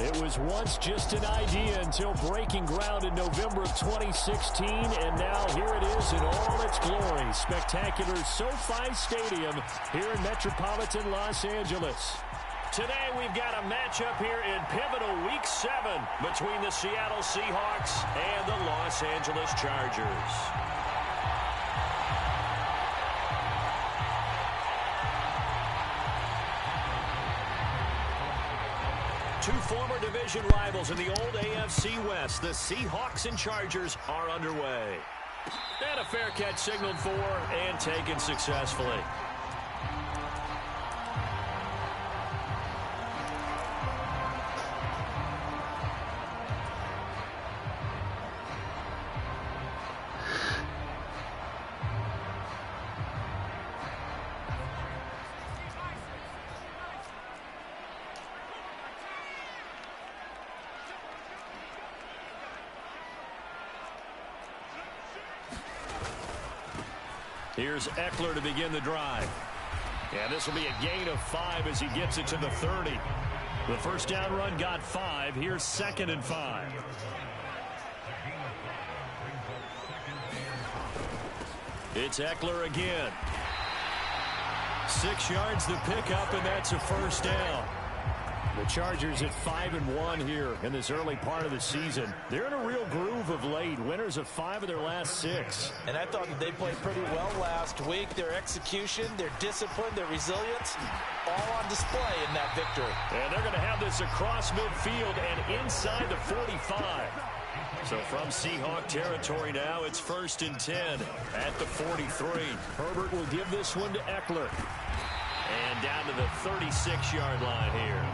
It was once just an idea until breaking ground in November of 2016, and now here it is in all its glory. Spectacular SoFi Stadium here in metropolitan Los Angeles. Today we've got a matchup here in pivotal Week 7 between the Seattle Seahawks and the Los Angeles Chargers. Two former division rivals in the old AFC West, the Seahawks and Chargers, are underway. And a fair catch signaled for and taken successfully. Here's Eckler to begin the drive. And this will be a gain of 5 as he gets it to the 30. The first down run got 5. Here's 2nd and 5. It's Eckler again. 6 yards the pickup, and that's a first down. The Chargers at 5-1 here in this early part of the season. They're in a real groove of late. Winners of 5 of their last 6. And I thought that they played pretty well last week. Their execution, their discipline, their resilience, all on display in that victory. And they're going to have this across midfield and inside the 45. So from Seahawk territory now, it's 1st and 10 at the 43. Herbert will give this one to Eckler. And down to the 36-yard line here.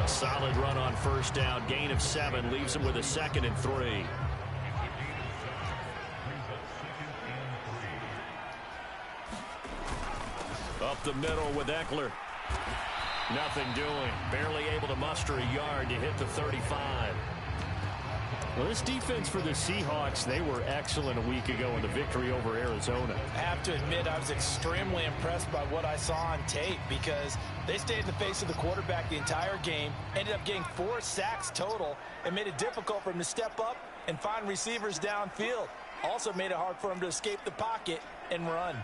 A solid run on first down. Gain of 7 leaves him with a 2nd and 3. Up the middle with Eckler. Nothing doing. Barely able to muster a yard to hit the 35. Well, this defense for the Seahawks, they were excellent a week ago in the victory over Arizona. I have to admit, I was extremely impressed by what I saw on tape because they stayed in the face of the quarterback the entire game, ended up getting 4 sacks total, and made it difficult for him to step up and find receivers downfield. Also made it hard for him to escape the pocket and run.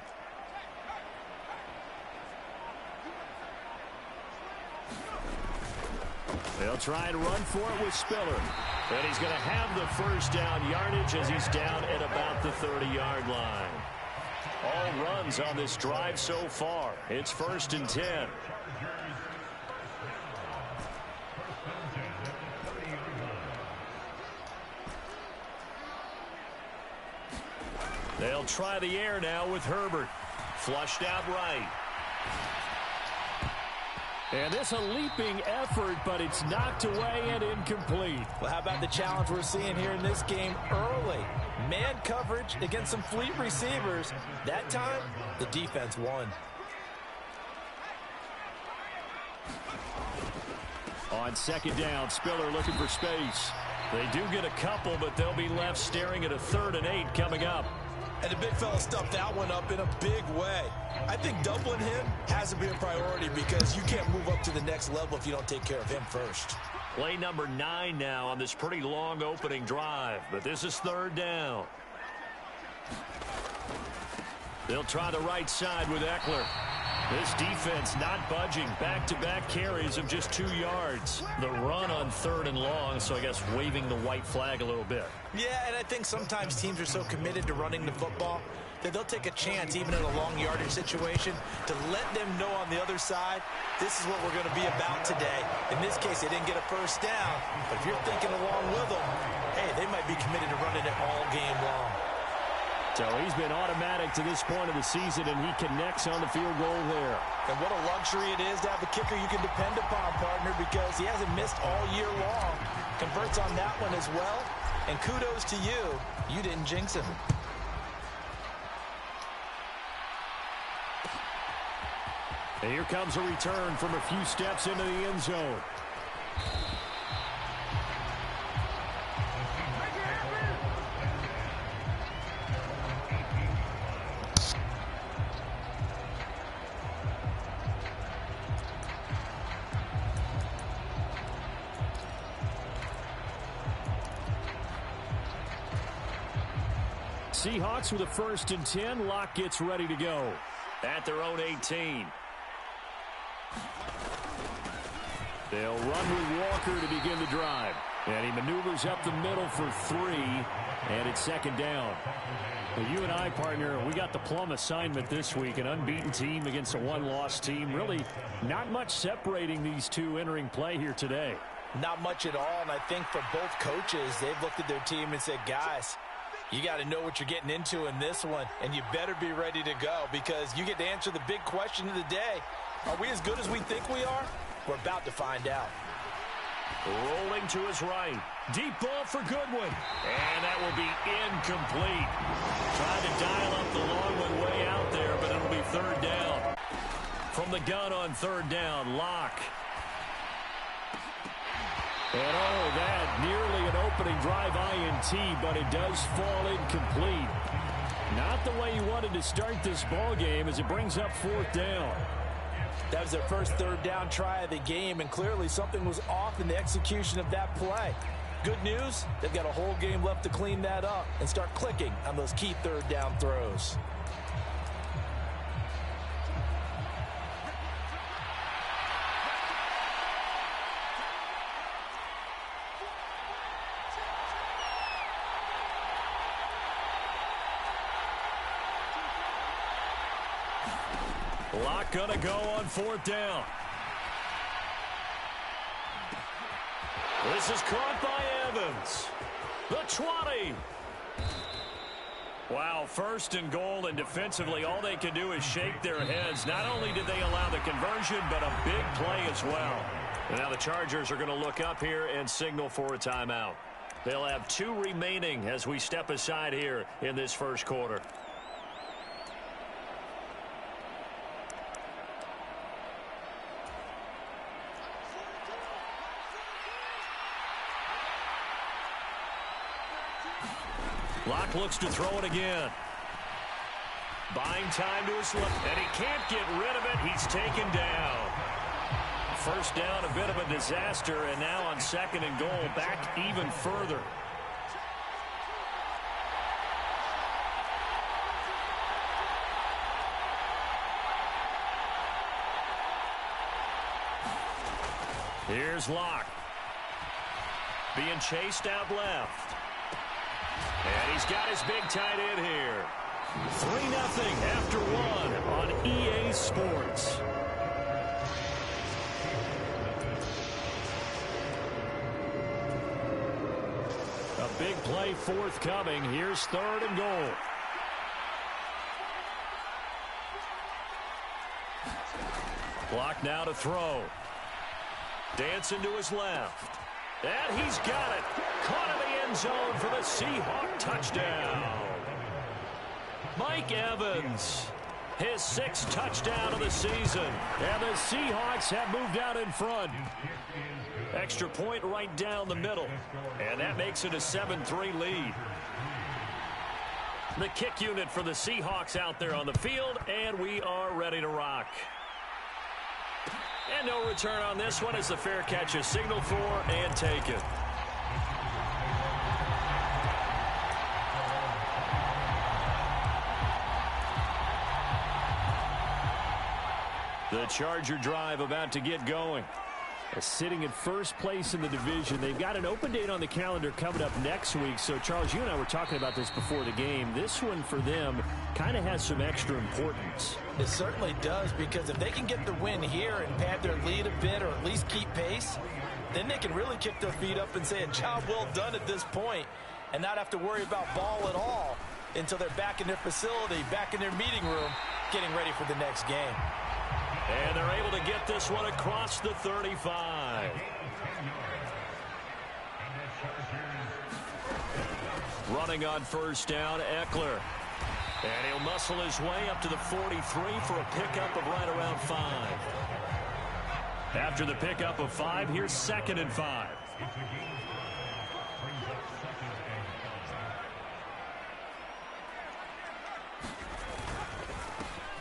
They'll try and run for it with Spiller. And he's going to have the first down yardage as he's down at about the 30-yard line. All runs on this drive so far. It's 1st and 10. They'll try the air now with Herbert. Flushed out right. And this a leaping effort, but it's knocked away and incomplete. Well, how about the challenge we're seeing here in this game early? Man coverage against some fleet receivers. That time, the defense won. On 2nd down, Spiller looking for space. They do get a couple, but they'll be left staring at a 3rd and 8 coming up. And the big fella stuffed that one up in a big way. I think doubling him has to be a priority because you can't move up to the next level if you don't take care of him first. Play number 9 now on this pretty long opening drive, but this is 3rd down. They'll try the right side with Eckler. This defense not budging. Back-to-back carries of just 2 yards. The run on 3rd and long, so I guess waving the white flag a little bit. Yeah, and I think sometimes teams are so committed to running the football that they'll take a chance, even in a long yardage situation, to let them know on the other side, this is what we're going to be about today. In this case, they didn't get a first down, but if you're thinking along with them, hey, they might be committed to running it all game long. So he's been automatic to this point of the season, and he connects on the field goal there. And what a luxury it is to have a kicker you can depend upon, partner, because he hasn't missed all year long. Converts on that one as well. And kudos to you. You didn't jinx him. And here comes a return from a few steps into the end zone. Seahawks with a 1st and 10. Locke gets ready to go at their own 18. They'll run with Walker to begin the drive. And he maneuvers up the middle for 3. And it's 2nd down. Well, you and I, partner, we got the plum assignment this week. An unbeaten team against a one-loss team. Really not much separating these two entering play here today. Not much at all. And I think for both coaches, they've looked at their team and said, guys, you got to know what you're getting into in this one. And you better be ready to go because you get to answer the big question of the day. Are we as good as we think we are? We're about to find out. Rolling to his right. Deep ball for Goodwin. And that will be incomplete. Tried to dial up the long one way out there, but it'll be 3rd down. From the gun on 3rd down, Locke. And oh, that nearly an opening drive INT, but it does fall incomplete. Not the way he wanted to start this ball game as it brings up 4th down. That was their first 3rd down try of the game, and clearly something was off in the execution of that play. Good news, they've got a whole game left to clean that up and start clicking on those key 3rd down throws. Locke gonna go on 4th down. This is caught by Evans. The 20. Wow, 1st and goal, and defensively all they can do is shake their heads. Not only did they allow the conversion, but a big play as well. And now the Chargers are going to look up here and signal for a timeout. They'll have 2 remaining as we step aside here in this 1st quarter. Locke looks to throw it again. Buying time to his left, and he can't get rid of it. He's taken down. 1st down, a bit of a disaster, and now on 2nd and goal, back even further. Here's Locke. Being chased out left. And he's got his big tight end here. 3-0 after 1 on EA Sports. A big play forthcoming. Here's 3rd and goal. Clock now to throw. Dancing to his left. And he's got it. Caught in the end zone for the Seahawk touchdown. Mike Evans, his 6th touchdown of the season. And the Seahawks have moved out in front. Extra point right down the middle. And that makes it a 7-3 lead. The kick unit for the Seahawks out there on the field, and we are ready to rock. And no return on this one as the fair catch is signaled for and taken. The Charger drive about to get going. Sitting in 1st place in the division. They've got an open date on the calendar coming up next week. So, Charles, you and I were talking about this before the game. This one for them kind of has some extra importance. It certainly does, because if they can get the win here and pad their lead a bit or at least keep pace, then they can really kick their feet up and say a job well done at this point and not have to worry about ball at all until they're back in their facility, back in their meeting room, getting ready for the next game. And they're able to get this one across the 35. Running on 1st down, Eckler. And he'll muscle his way up to the 43 for a pickup of right around 5. After the pickup of 5, here's 2nd and 5.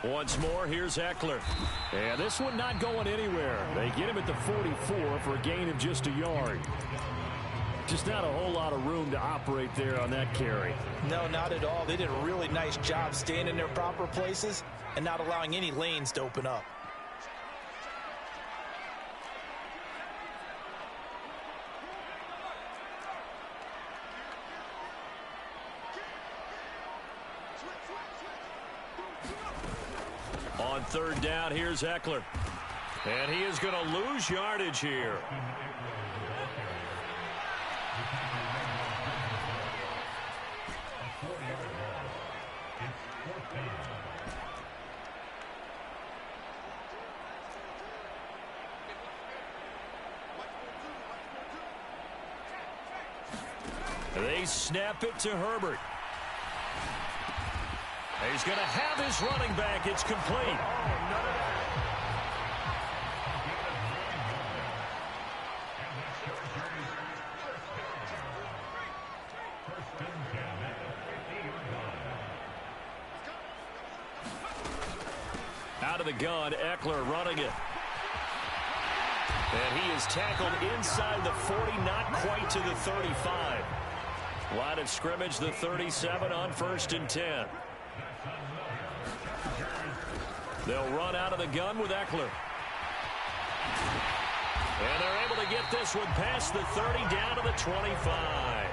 Once more, here's Eckler. And this one not going anywhere. They get him at the 44 for a gain of just a yard. Just not a whole lot of room to operate there on that carry. No, not at all. They did a really nice job staying in their proper places and not allowing any lanes to open up. On third down, here's Eckler. And he is going to lose yardage here. They snap it to Herbert. He's going to have his running back. It's complete. Out of the gun, Eckler running it. And he is tackled inside the 40, not quite to the 35. Line of scrimmage, the 37 on 1st and 10. They'll run out of the gun with Eckler. And they're able to get this one past the 30 down to the 25.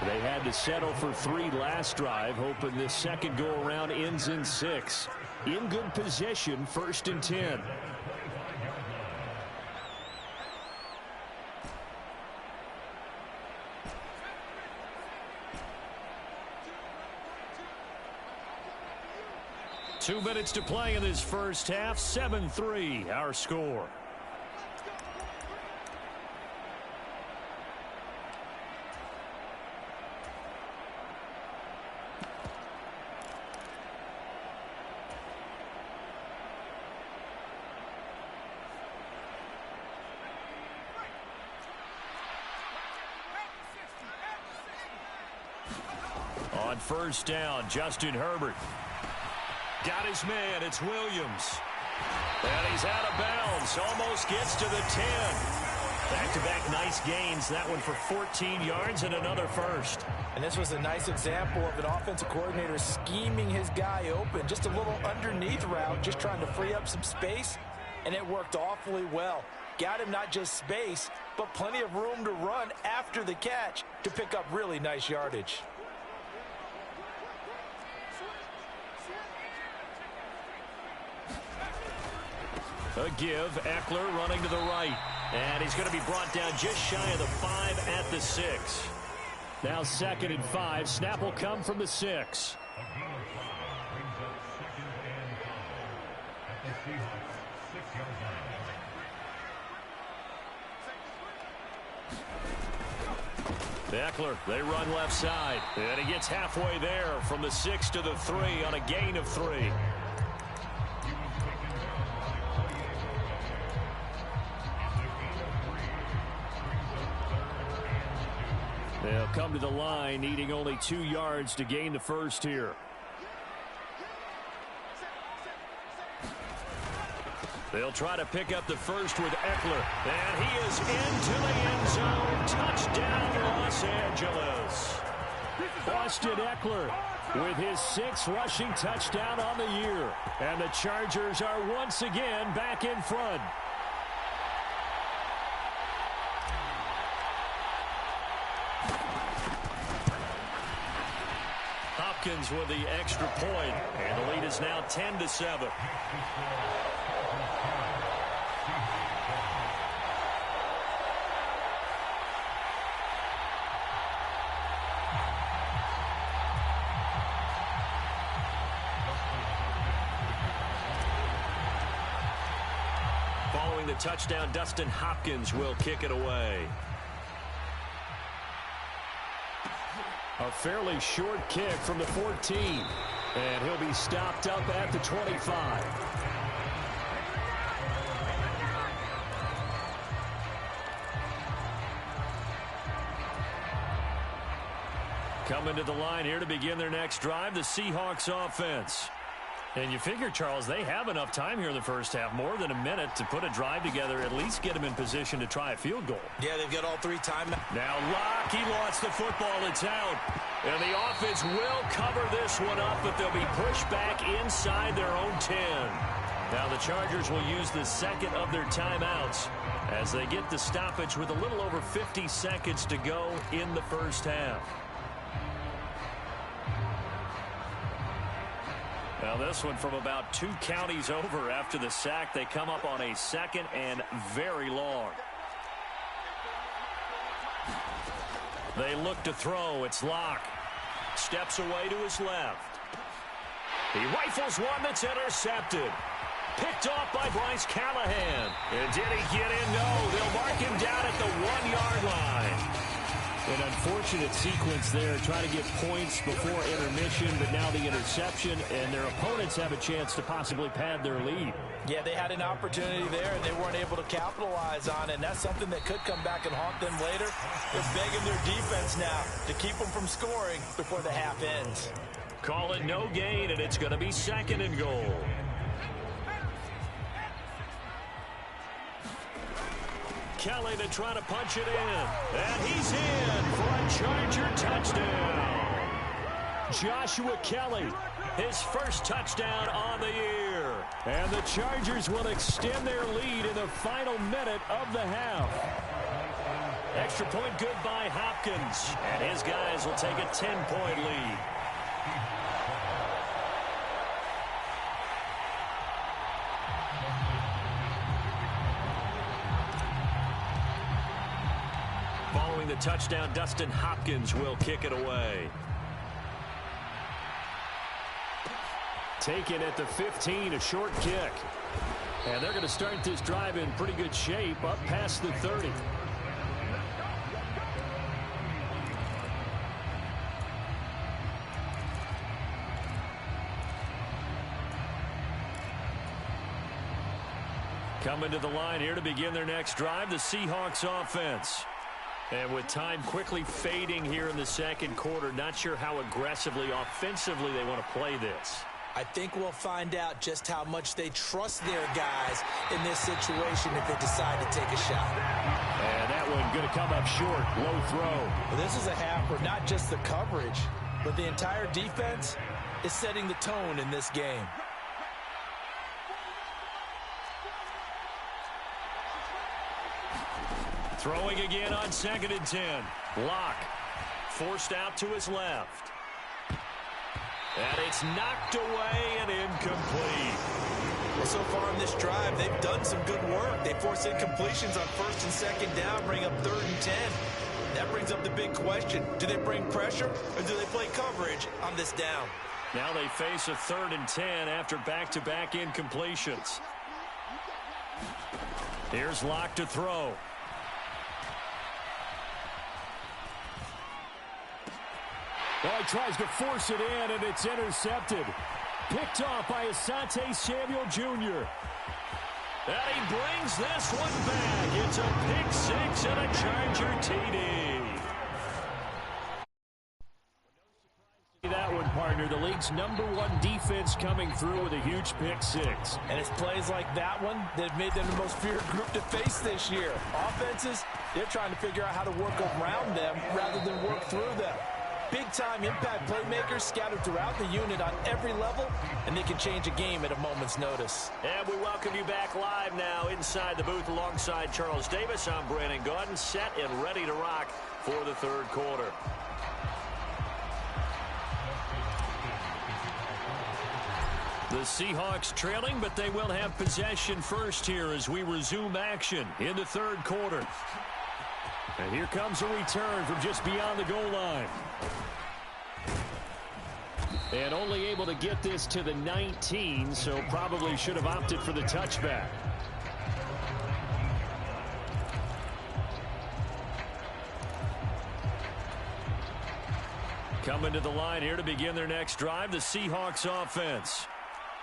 They had to settle for 3 last drive, hoping this second go-around ends in 6. In good position, 1st and 10. Two minutes to play in this first half. 7-3, our score. On first down, Justin Herbert. Got his man, it's Williams. And he's out of bounds, almost gets to the 10. Back-to-back nice gains, that one for 14 yards and another first. And this was a nice example of an offensive coordinator scheming his guy open. Just a little underneath route, just trying to free up some space, and it worked awfully well. Got him not just space, but plenty of room to run after the catch to pick up really nice yardage. A give, Eckler running to the right. And he's going to be brought down just shy of the 5 at the 6. Now 2nd and 5. Snap will come from the 6. Eckler, they run left side. And he gets halfway there from the 6 to the 3 on a gain of 3. They'll come to the line, needing only 2 yards to gain the first here. They'll try to pick up the first with Eckler. And he is into the end zone. Touchdown, Los Angeles. Austin Eckler with his 6th rushing touchdown on the year. And the Chargers are once again back in front. Hopkins with the extra point, and the lead is now 10-7. Following the touchdown, Dustin Hopkins will kick it away. A fairly short kick from the 14. And he'll be stopped up at the 25. Coming to the line here to begin their next drive, the Seahawks offense. And you figure, Charles, they have enough time here in the first half, more than a minute, to put a drive together, at least get them in position to try a field goal. Yeah, they've got all 3 timeouts. Now Locke, he lost the football. It's out. And the offense will cover this one up, but they'll be pushed back inside their own 10. Now the Chargers will use the second of their timeouts as they get the stoppage with a little over 50 seconds to go in the first half. Now this one from about 2 counties over after the sack. They come up on a second and very long. They look to throw. It's Locke. Steps away to his left. He rifles one that's intercepted. Picked off by Bryce Callahan. And did he get in? No. They'll mark him down at the 1-yard line. An unfortunate sequence there, trying to get points before intermission, but now the interception, and their opponents have a chance to possibly pad their lead. Yeah, they had an opportunity there, and they weren't able to capitalize on it, and that's something that could come back and haunt them later. They're begging their defense now to keep them from scoring before the half ends. Call it no gain, and it's going to be 2nd and goal. Kelly to try to punch it in. And he's in for a Charger touchdown. Joshua Kelly, his first touchdown on the year. And the Chargers will extend their lead in the final minute of the half. Extra point good by Hopkins. And his guys will take a 10-point lead. Following the touchdown, Dustin Hopkins will kick it away. Taken at the 15, a short kick. And they're going to start this drive in pretty good shape, up past the 30. Coming to the line here to begin their next drive, the Seahawks offense. And with time quickly fading here in the second quarter, not sure how aggressively, offensively they want to play this. I think we'll find out just how much they trust their guys in this situation if they decide to take a shot. And that one going to come up short, low throw. Well, this is a half where not just the coverage, but the entire defense is setting the tone in this game. Throwing again on 2nd and 10. Locke forced out to his left. And it's knocked away and incomplete. Well, so far in this drive, they've done some good work. They force incompletions on 1st and 2nd down, bring up 3rd and 10. That brings up the big question. Do they bring pressure or do they play coverage on this down? Now they face a 3rd and 10 after back-to-back incompletions. Here's Locke to throw. Well, he tries to force it in, and it's intercepted. Picked off by Asante Samuel Jr. And he brings this one back. It's a pick 6 and a Charger TD. That one, partner. The league's #1 defense coming through with a huge pick 6. And it's plays like that one that have made them the most feared group to face this year. Offenses, they're trying to figure out how to work around them rather than work through them. Big-time impact playmakers scattered throughout the unit on every level, and they can change a game at a moment's notice. And we welcome you back live now inside the booth alongside Charles Davis. I'm Brandon Gaudin, set and ready to rock for the 3rd quarter. The Seahawks trailing, but they will have possession first here as we resume action in the 3rd quarter. And here comes a return from just beyond the goal line. And only able to get this to the 19, so probably should have opted for the touchback. Coming to the line here to begin their next drive, the Seahawks offense.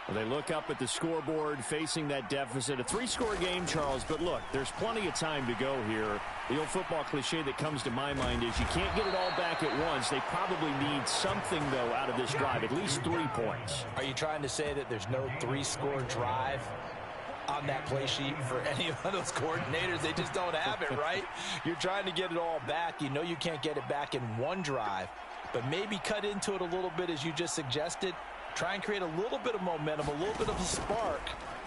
Well, they look up at the scoreboard facing that deficit. A 3-score game, Charles, but look, there's plenty of time to go here. The old football cliche that comes to my mind is you can't get it all back at once. They probably need something, though, out of this drive, at least 3 points. Are you trying to say that there's no 3-score drive on that play sheet for any of those coordinators? They just don't have it, right? You're trying to get it all back. You know you can't get it back in one drive, but maybe cut into it a little bit as you just suggested. Try and create a little bit of momentum, a little bit of a spark,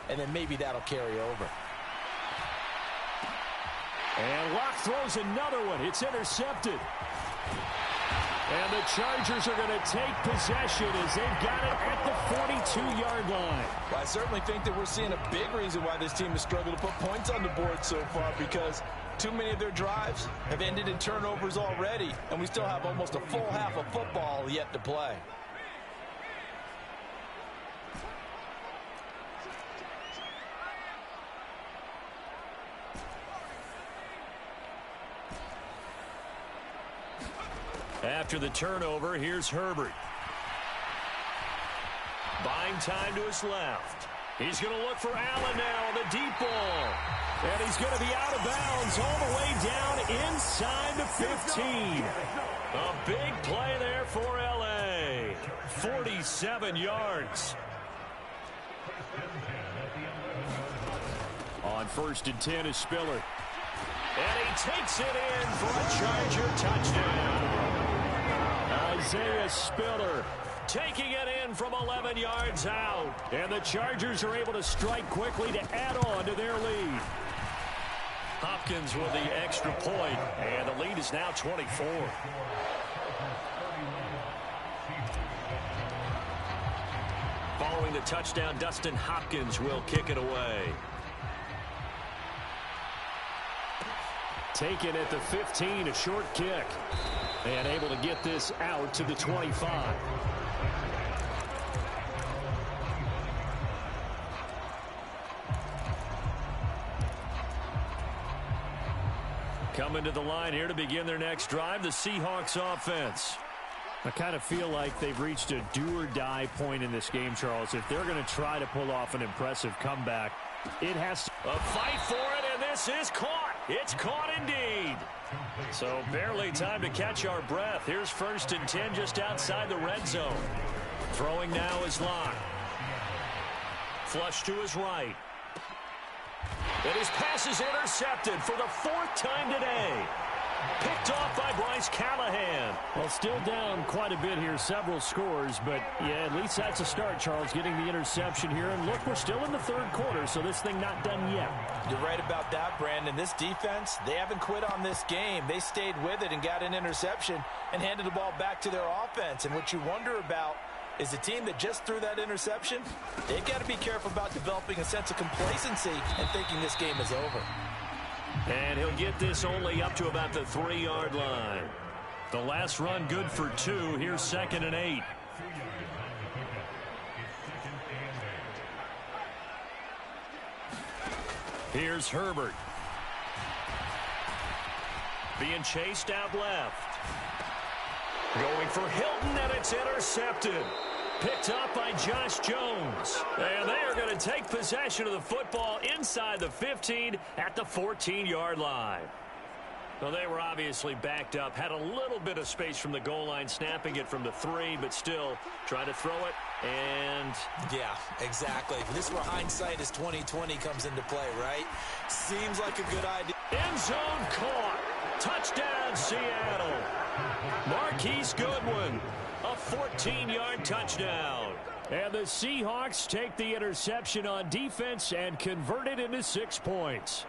and then maybe that'll carry over. And Locke throws another one. It's intercepted. And the Chargers are going to take possession as they've got it at the 42-yard line. Well, I certainly think that we're seeing a big reason why this team has struggled to put points on the board so far, because too many of their drives have ended in turnovers already, and we still have almost a full half of football yet to play. After the turnover, here's Herbert. Buying time to his left. He's going to look for Allen now on the deep ball. And he's going to be out of bounds all the way down inside the 15. A big play there for L.A. 47 yards. On 1st and 10 is Spiller. And he takes it in for a Charger touchdown. Isaiah Spiller taking it in from 11 yards out. And the Chargers are able to strike quickly to add on to their lead. Hopkins with the extra point, and the lead is now 24. Following the touchdown, Dustin Hopkins will kick it away. Taken at the 15, a short kick. And able to get this out to the 25. Coming to the line here to begin their next drive, the Seahawks offense. I kind of feel like they've reached a do-or-die point in this game, Charles. If they're going to try to pull off an impressive comeback, it has to... A fight for it, and this is caught. It's caught indeed. So barely time to catch our breath. Here's 1st and 10 just outside the red zone. Throwing now is Locke. Flush to his right. And his pass is intercepted for the 4th time today. Picked off by Bryce Callahan. Well, still down quite a bit here, several scores, but yeah, at least that's a start, Charles, getting the interception here. And look, we're still in the 3rd quarter, so this thing not done yet. You're right about that, Brandon. This defense, they haven't quit on this game. They stayed with it and got an interception and handed the ball back to their offense. And what you wonder about is the team that just threw that interception, they've got to be careful about developing a sense of complacency and thinking this game is over. And he'll get this only up to about the 3-yard line. The last run good for 2. Here's 2nd and 8. Here's Herbert. Being chased out left. Going for Hilton, and it's intercepted. Picked up by Josh Jones. And they are going to take possession of the football inside the 15 at the 14-yard line. Well, they were obviously backed up. Had a little bit of space from the goal line, snapping it from the 3, but still trying to throw it. And yeah, exactly. This is where hindsight is 20/20 comes into play, right? Seems like a good idea. End zone caught. Touchdown, Seattle. Marquise Goodwin. A 14-yard touchdown. And the Seahawks take the interception on defense and convert it into 6 points.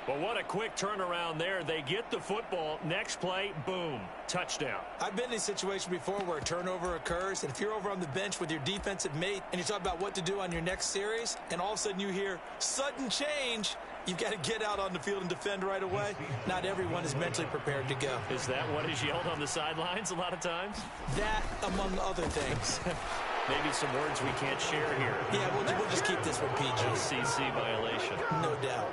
Well, what a quick turnaround there. They get the football. Next play, boom, touchdown. I've been in a situation before where a turnover occurs, and if you're over on the bench with your defensive mate and you talk about what to do on your next series, and all of a sudden you hear sudden change, you've got to get out on the field and defend right away. Not everyone is mentally prepared to go. Is that what is yelled on the sidelines a lot of times? That, among other things. Maybe some words we can't share here. Yeah, we'll just keep this one PG. SEC violation. No doubt.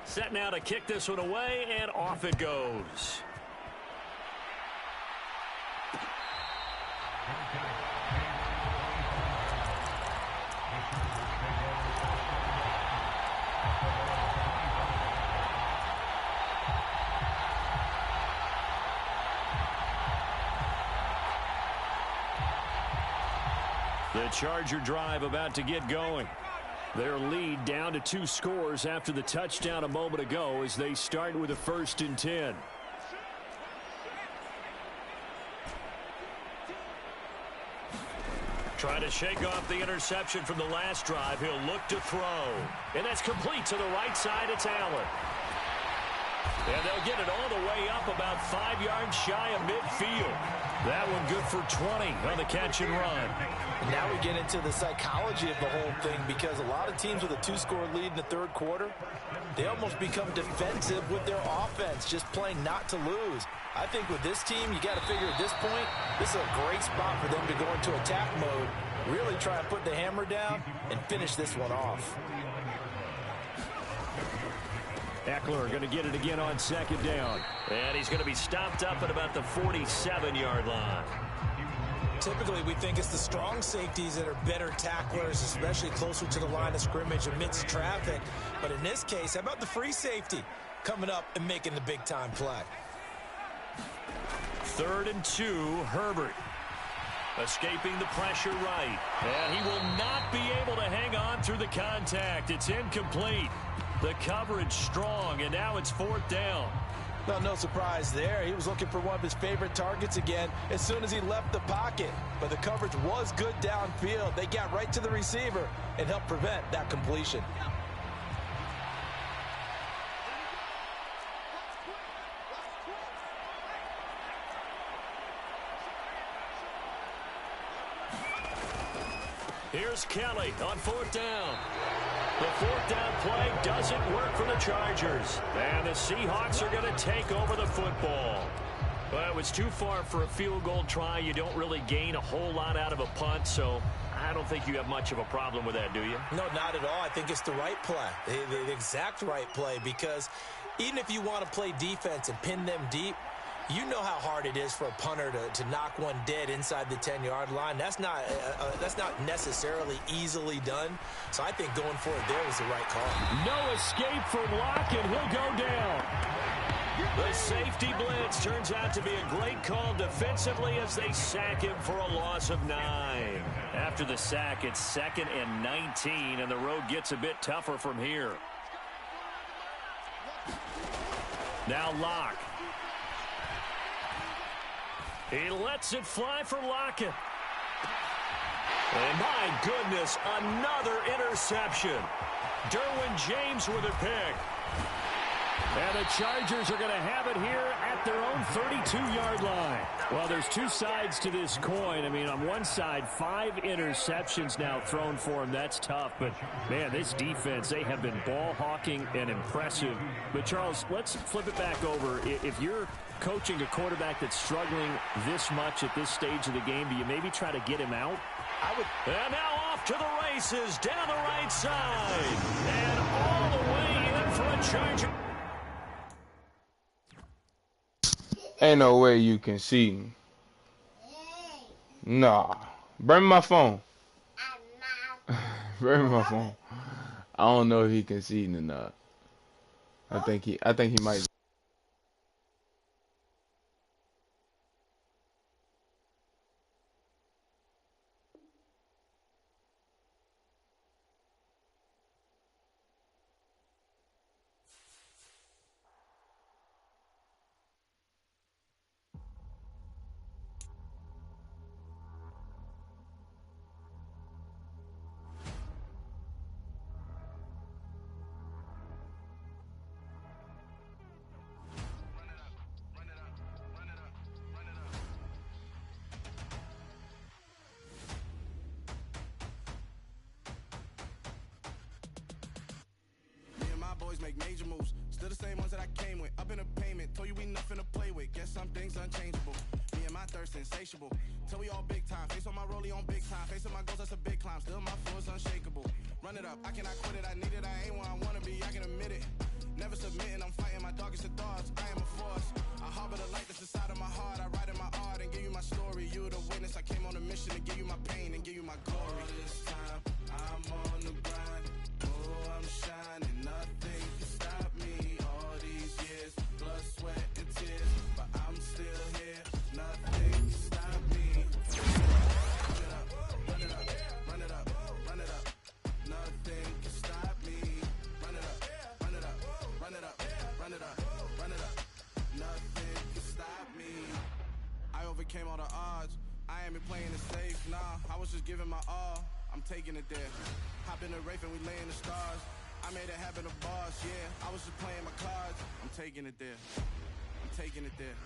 Set now to kick this one away, and off it goes. The Charger drive about to get going. Their lead down to 2 scores after the touchdown a moment ago as they start with a 1st and 10. Trying to shake off the interception from the last drive. He'll look to throw. And that's complete to the right side. It's Allen. And they'll get it all the way up about 5 yards shy of midfield. That one good for 20 on the catch and run. And now we get into the psychology of the whole thing, because a lot of teams with a 2-score lead in the 3rd quarter, they almost become defensive with their offense, just playing not to lose. I think with this team, you got to figure at this point, this is a great spot for them to go into attack mode, really try and put the hammer down and finish this one off. Eckler going to get it again on 2nd down. And he's going to be stopped up at about the 47-yard line. Typically, we think it's the strong safeties that are better tacklers, especially closer to the line of scrimmage amidst traffic. But in this case, how about the free safety coming up and making the big-time play? 3rd and 2, Herbert. Escaping the pressure right. And he will not be able to hang on through the contact. It's incomplete. The coverage strong, and now it's 4th down. Well, no surprise there. He was looking for one of his favorite targets again as soon as he left the pocket. But the coverage was good downfield. They got right to the receiver and helped prevent that completion. Here's Kelly on 4th down. The 4th down play doesn't work for the Chargers. And the Seahawks are going to take over the football. Well, it was too far for a field goal try. You don't really gain a whole lot out of a punt, so I don't think you have much of a problem with that, do you? No, not at all. I think it's the right play, the exact right play, because even if you want to play defense and pin them deep, you know how hard it is for a punter to knock one dead inside the 10-yard line. That's not necessarily easily done. So I think going for it there was the right call. No escape from Locke, and he'll go down. The safety blitz turns out to be a great call defensively as they sack him for a loss of 9. After the sack, it's 2nd and 19, and the road gets a bit tougher from here. Now Locke. He lets it fly for Lockett. And my goodness, another interception. Derwin James with a pick. And the Chargers are going to have it here at their own 32-yard line. Well, there's 2 sides to this coin. I mean, on one side, 5 interceptions now thrown for him. That's tough. But, man, this defense, they have been ball hawking and impressive. But, Charles, let's flip it back over. If you're coaching a quarterback that's struggling this much at this stage of the game, do you maybe try to get him out? And now off to the races, down the right side. And all the way in for a Charger. Ain't no way you can see me. Nah. Bring me my phone. Bring me my phone. I don't know if he can see me or not. I think he might. Make major moves, still the same ones that I came with. Up in a payment, told you we nothing to play with. Guess some things unchangeable. Me and my thirst insatiable. Till we all big time. Face on my rollie on big time. Facing my goals, that's a big climb. Still my flow is unshakable. Run it up, I cannot quit it. I need it, I ain't where I wanna be. I can admit it. Never submitting, I'm fighting my darkest of thoughts. I am a force. I harbor the light that's inside of my heart. I write in my art and give you my story. You the witness. I came on a mission to give you my pain and give you my glory. All this time, I'm on the grind. Oh, I'm shining. Nothing can stop me. All these years, blood, sweat, and tears. But I'm still here. Nothing can stop me. Run it up, run it up, run it up, run it up. Nothing can stop me. Run it up, run it up, run it up, run it up, run it up. Nothing can stop me. I overcame all the odds. I ain't been playing it safe, nah. I was just giving my all. I'm taking it there. Hop in the Wraith and we lay in the stars. I made it happen, a boss, yeah. I was just playing my cards. I'm taking it there. I'm taking it there.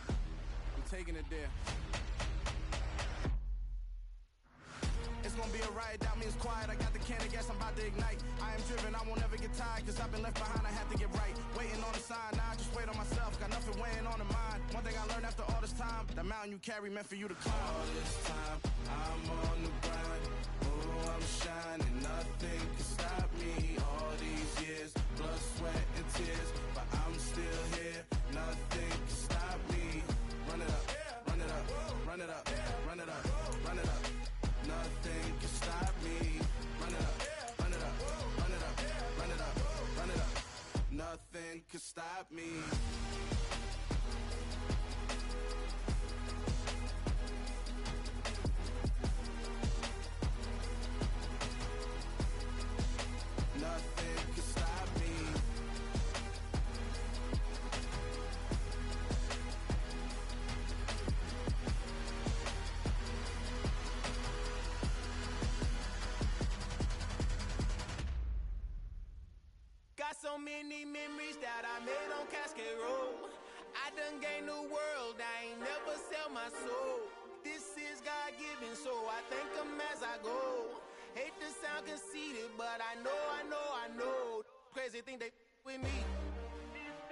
I'm taking it there. It's gonna be a riot, doubt me it's quiet. I got the can of gas, I'm about to ignite. I am driven, I won't ever get tired, cause I've been left behind, I have to get right. Waiting on the sign, now I just wait on myself. Got nothing weighing on the mind. One thing I learned after all this time, the mountain you carry meant for you to climb. All this time, I'm on the grind. Oh, I'm shining, nothing can stop me. All these years, blood, sweat, and tears. But I'm still here, nothing can stop me. Run it up, run it up, run it up, run it up, run it up. Nothing can stop me. Run it up, run it up, run it up, run it up, run it up. Nothing can stop me. Nothing can stop me. Got so many memories that I made on Cascade Road. I done gained the world, I ain't never sell my soul. This is God-given, so I thank him as I go. Hate to sound conceited, but I know. Crazy think they with me.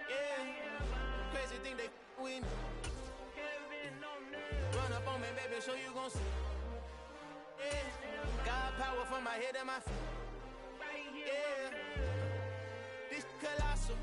Yeah, crazy think they with me. Run up on me, baby, so you gon' see. Yeah, God power from my head and my feet. Yeah. This colossal,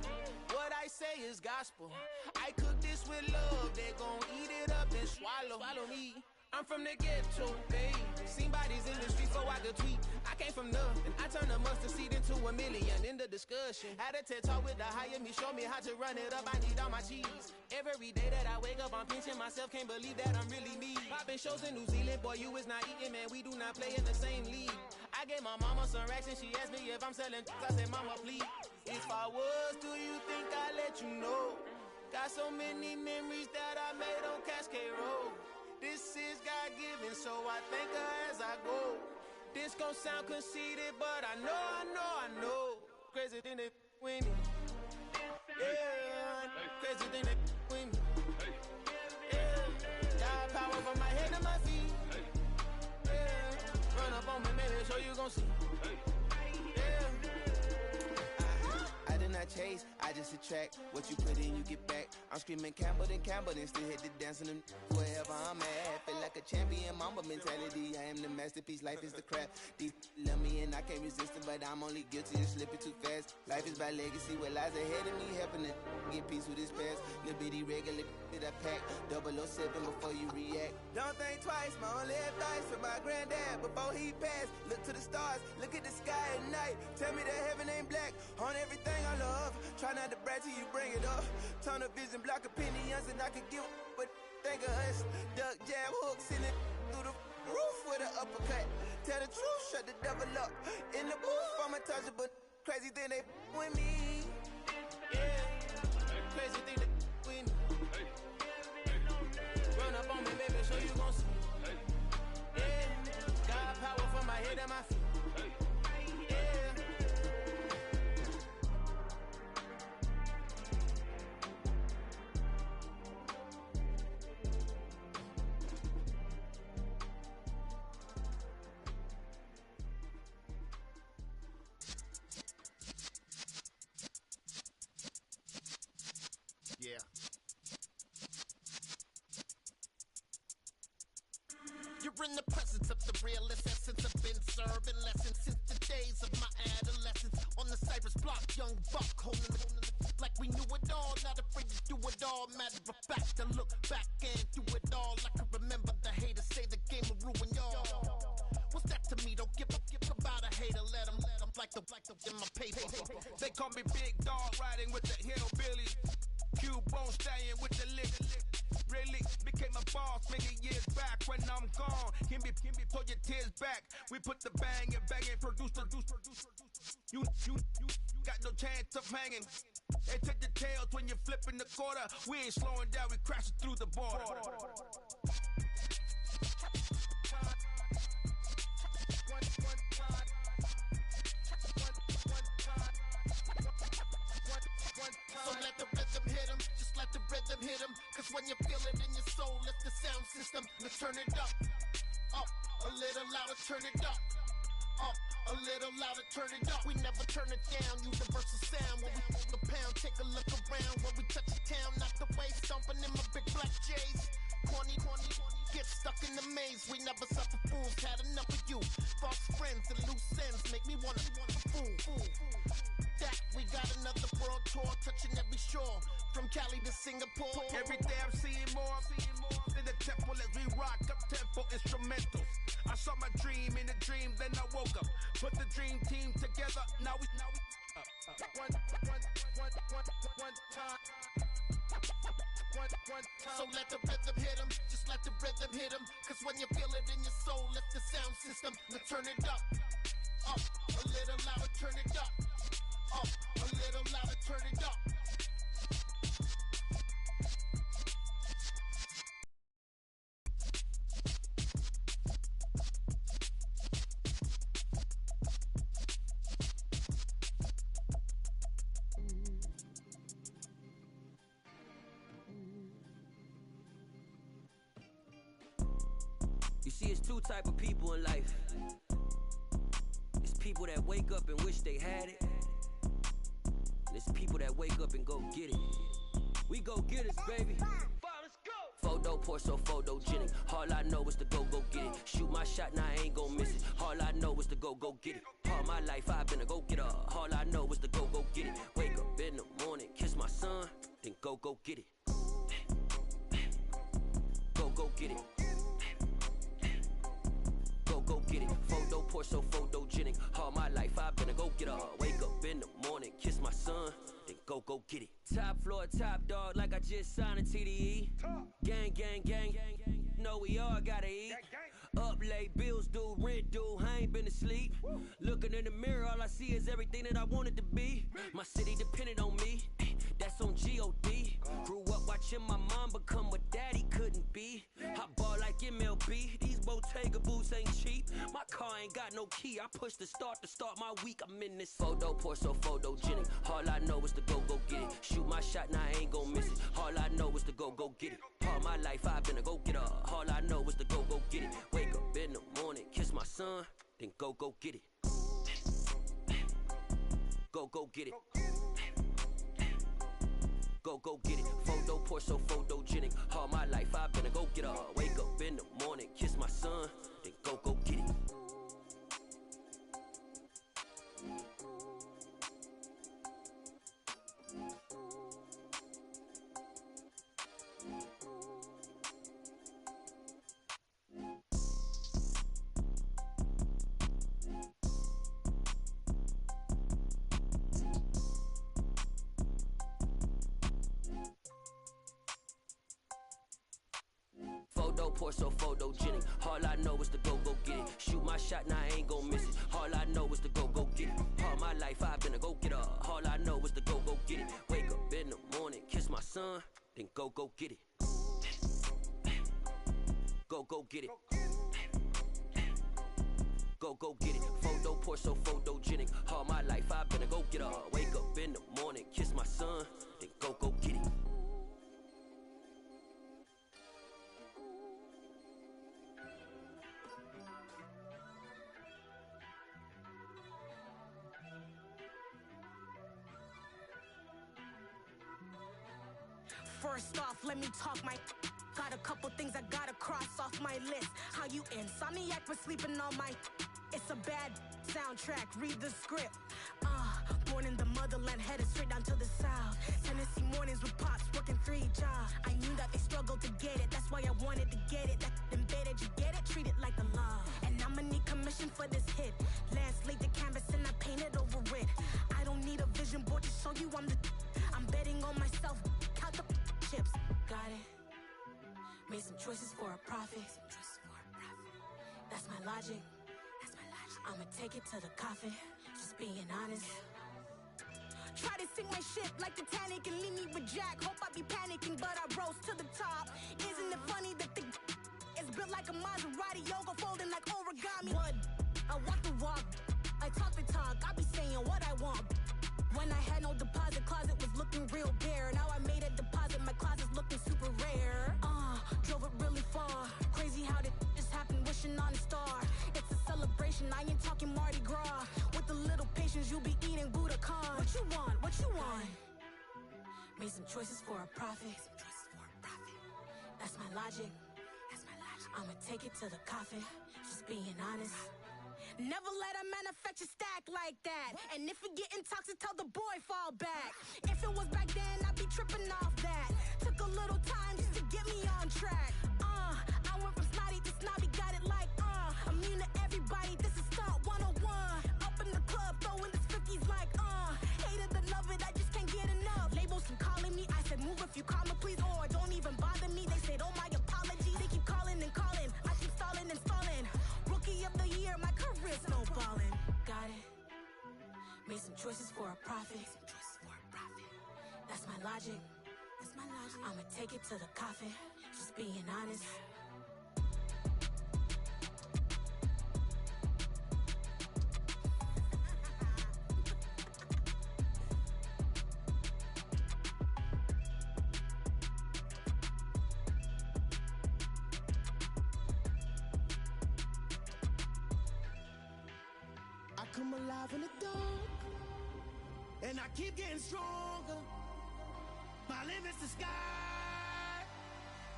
what I say is gospel. I cook this with love, they gon' eat it up and swallow me. I'm from the ghetto, baby. Seen bodies in the streets so I could tweet. I came from nothing, I turned a mustard seed into a million. In the discussion, had a TED talk with the higher me, show me how to run it up, I need all my cheese. Every day that I wake up, I'm pinching myself, can't believe that I'm really me. Popping shows in New Zealand, boy, you is not eating, man, we do not play in the same league. I gave my mama some racks and she asked me if I'm selling, I said, mama, please. If I was, do you think I'd let you know? Got so many memories that I made on Cascade Road. This is God-given, so I thank her as I go. This gon' sound conceited, but I know. Crazy thing they with me. Yeah, crazy thing they with me. Yeah, God power from my head to my feet. Yeah, run up on me, baby, so you gon' see. I did not chase, I just attract. What you put in, you get back. I'm screaming Campbell, then still hit the dance and wherever I'm at. Feel like a champion, mamba mentality. I am the masterpiece, life is the crap. Deep love me and I can't resist it, but I'm only guilty of slipping too fast. Life is by legacy, what lies ahead of me, helping to get peace with this past. Little bitty regular that I pack, 007 before you react. Don't think twice, my only advice for my granddad before he passed. Look to the stars, look at the sky at night. Tell me that heaven ain't black on everything I love. Try not to brag till you bring it up. Tunnel vision, block opinions, and I could give but think of us. Duck, jab, hooks in it through the roof with an uppercut. Tell the truth, shut the devil up. In the booth, I'm untouchable. Crazy thing they with me. Yeah, crazy thing they with me. Run up on me, baby, so you gon' see. Yeah, God power from my head and my feet. Yeah. You're in the presence of the realest essence. I've been serving lessons since the days of my adolescence. On the Cypress block, young buck holding the like we knew it all. Not afraid to do it all. Matter of fact, to look back and do it all. I can remember the haters say the game will ruin y'all. What's that to me? Don't give about a hater. Let them like the in my paper. They call me Big Dog, riding with the hillbillies. Cubone staying with the lick. Really became a boss many years back. When I'm gone, can be pull your tears back. We put the bang and produce. You got no chance of hanging. They take the tails when you're flipping the quarter. We ain't slowing down, we crashing through the border. So let the rhythm hit 'em, just let the rhythm hit 'em. Cause when you feel it in your soul, lift the sound system. Let's turn it up, a little louder, turn it up, a little louder, turn it up. We never turn it down, universal sound. When we move the pound, take a look around. When we touch the town, knock the way, stomping in my big black J's. Corny, get stuck in the maze. We never suffer fools, had enough of you. False friends and loose ends make me wanna fool. That we got another world tour, touching every shore, from Cali to Singapore. Every day I'm seeing more in the temple as we rock up tempo instrumentals. I saw my dream in a dream, then I woke up. Put the dream team together. Now we one time. So let the rhythm hit 'em, just let the rhythm hit 'em. Cause when you feel it in your soul, lift the sound system. Let's turn it up, a little louder, turn it up, a little louder, turn it up. You see, it's two type of people in life. It's people that wake up and wish they had it. And it's people that wake up and go get it. We go get it, baby. Photo pour so photogenic. All I know is to go get it. Shoot my shot, now I ain't gon' miss it. All I know is to go get it. All my life I've been a go-getter. All I know is to go get it. Wake up in the morning, kiss my son, then go get it. Go get it. Go get it. Photo pour so photogenic. All my life I've been a go-getter. Wake up in the morning, kiss my son, then go get it. Top floor, top dog, like I just signed a TDE. Gang. Know we all gotta eat. Up late, bills due, rent due, I ain't been asleep. Looking in the mirror, all I see is everything that I wanted to be. My city depended on me, that's on G.O.D. Grew up watching my mom become what daddy couldn't be. I ball like MLB, these Bottega boots ain't cheap. My car ain't got no key, I push the start to start my week. I'm in this photo pour so photogenic. All I know is to go get it. Shoot my shot, now I ain't gon' miss it. All I know is to go get it. All my life I've been a go-getter. All I know is to go get it. Wake up in the morning, kiss my son, then go get it. Go get it. Go get it. Photo pour so photogenic. All my life I've been a go-getter. Wake up in the morning, kiss my son, then go get it. Photo pour so photogenic. All I know is to go get it. Shoot my shot, now I ain't gon' miss it. All I know is to go get it. All my life I've been a go-getter. All I know is to go get it. Wake up in the morning, kiss my son, then go get it. Go get it. Go get it. Photo pour so photogenic. All my life I've been a go-getter. Wake up in the morning, kiss my son, then go get it. First off, let me talk my. Got a couple things I gotta cross off my list. How you insomniac for sleeping on my. It's a bad soundtrack, read the script. Born in the motherland, headed straight down to the south. Tennessee mornings with pops, working 3 jobs. I knew that they struggled to get it, that's why I wanted to get it. That embedded, you get it, treat it like the law. And I'ma need commission for this hit. Lance laid the canvas and I painted over it. I don't need a vision board to show you I'm betting on myself, count the chips. Got it. Made some choices for a profit. That's my logic. I'ma take it to the coffin, just being honest. Try to sink my ship like Titanic and leave me with Jack. Hope I be panicking, but I rose to the top. Isn't it funny that the is built like a Maserati, yoga folding like origami? What? I walk the walk, I talk the talk, I be saying what I want. When I had no deposit, closet was looking real bare. Now I made a deposit, my closet's looking super rare. Drove it really far. Crazy how did this happen, wishing on a star. It's a celebration, I ain't talking Mardi Gras. With a little patience, you'll be eating Budokan. What you want? What you want? Made some choices for a profit. That's my logic. I'ma take it to the coffin, just being honest. Never let a manufacture stack like that. And if it getting toxic, tell the boy fall back. If it was back then, I'd be tripping off that. Took a little time just to get me on track. I went from snotty to snobby, got it like, immune to everybody, this is stunt 101. Up in the club, throwing this 50s like, hate it or love it, I just can't get enough. Labels keep calling me, I said move if you call me please, or don't even bother me. They said, oh my apology, they keep calling and calling. I keep stalling and stalling. Rookie of the year, my career's snowballing. Got it. Made some choices for a profit. That's my logic. I'ma take it to the coffin, just being honest. I come alive in the dark, and I keep getting stronger. My limit's the sky.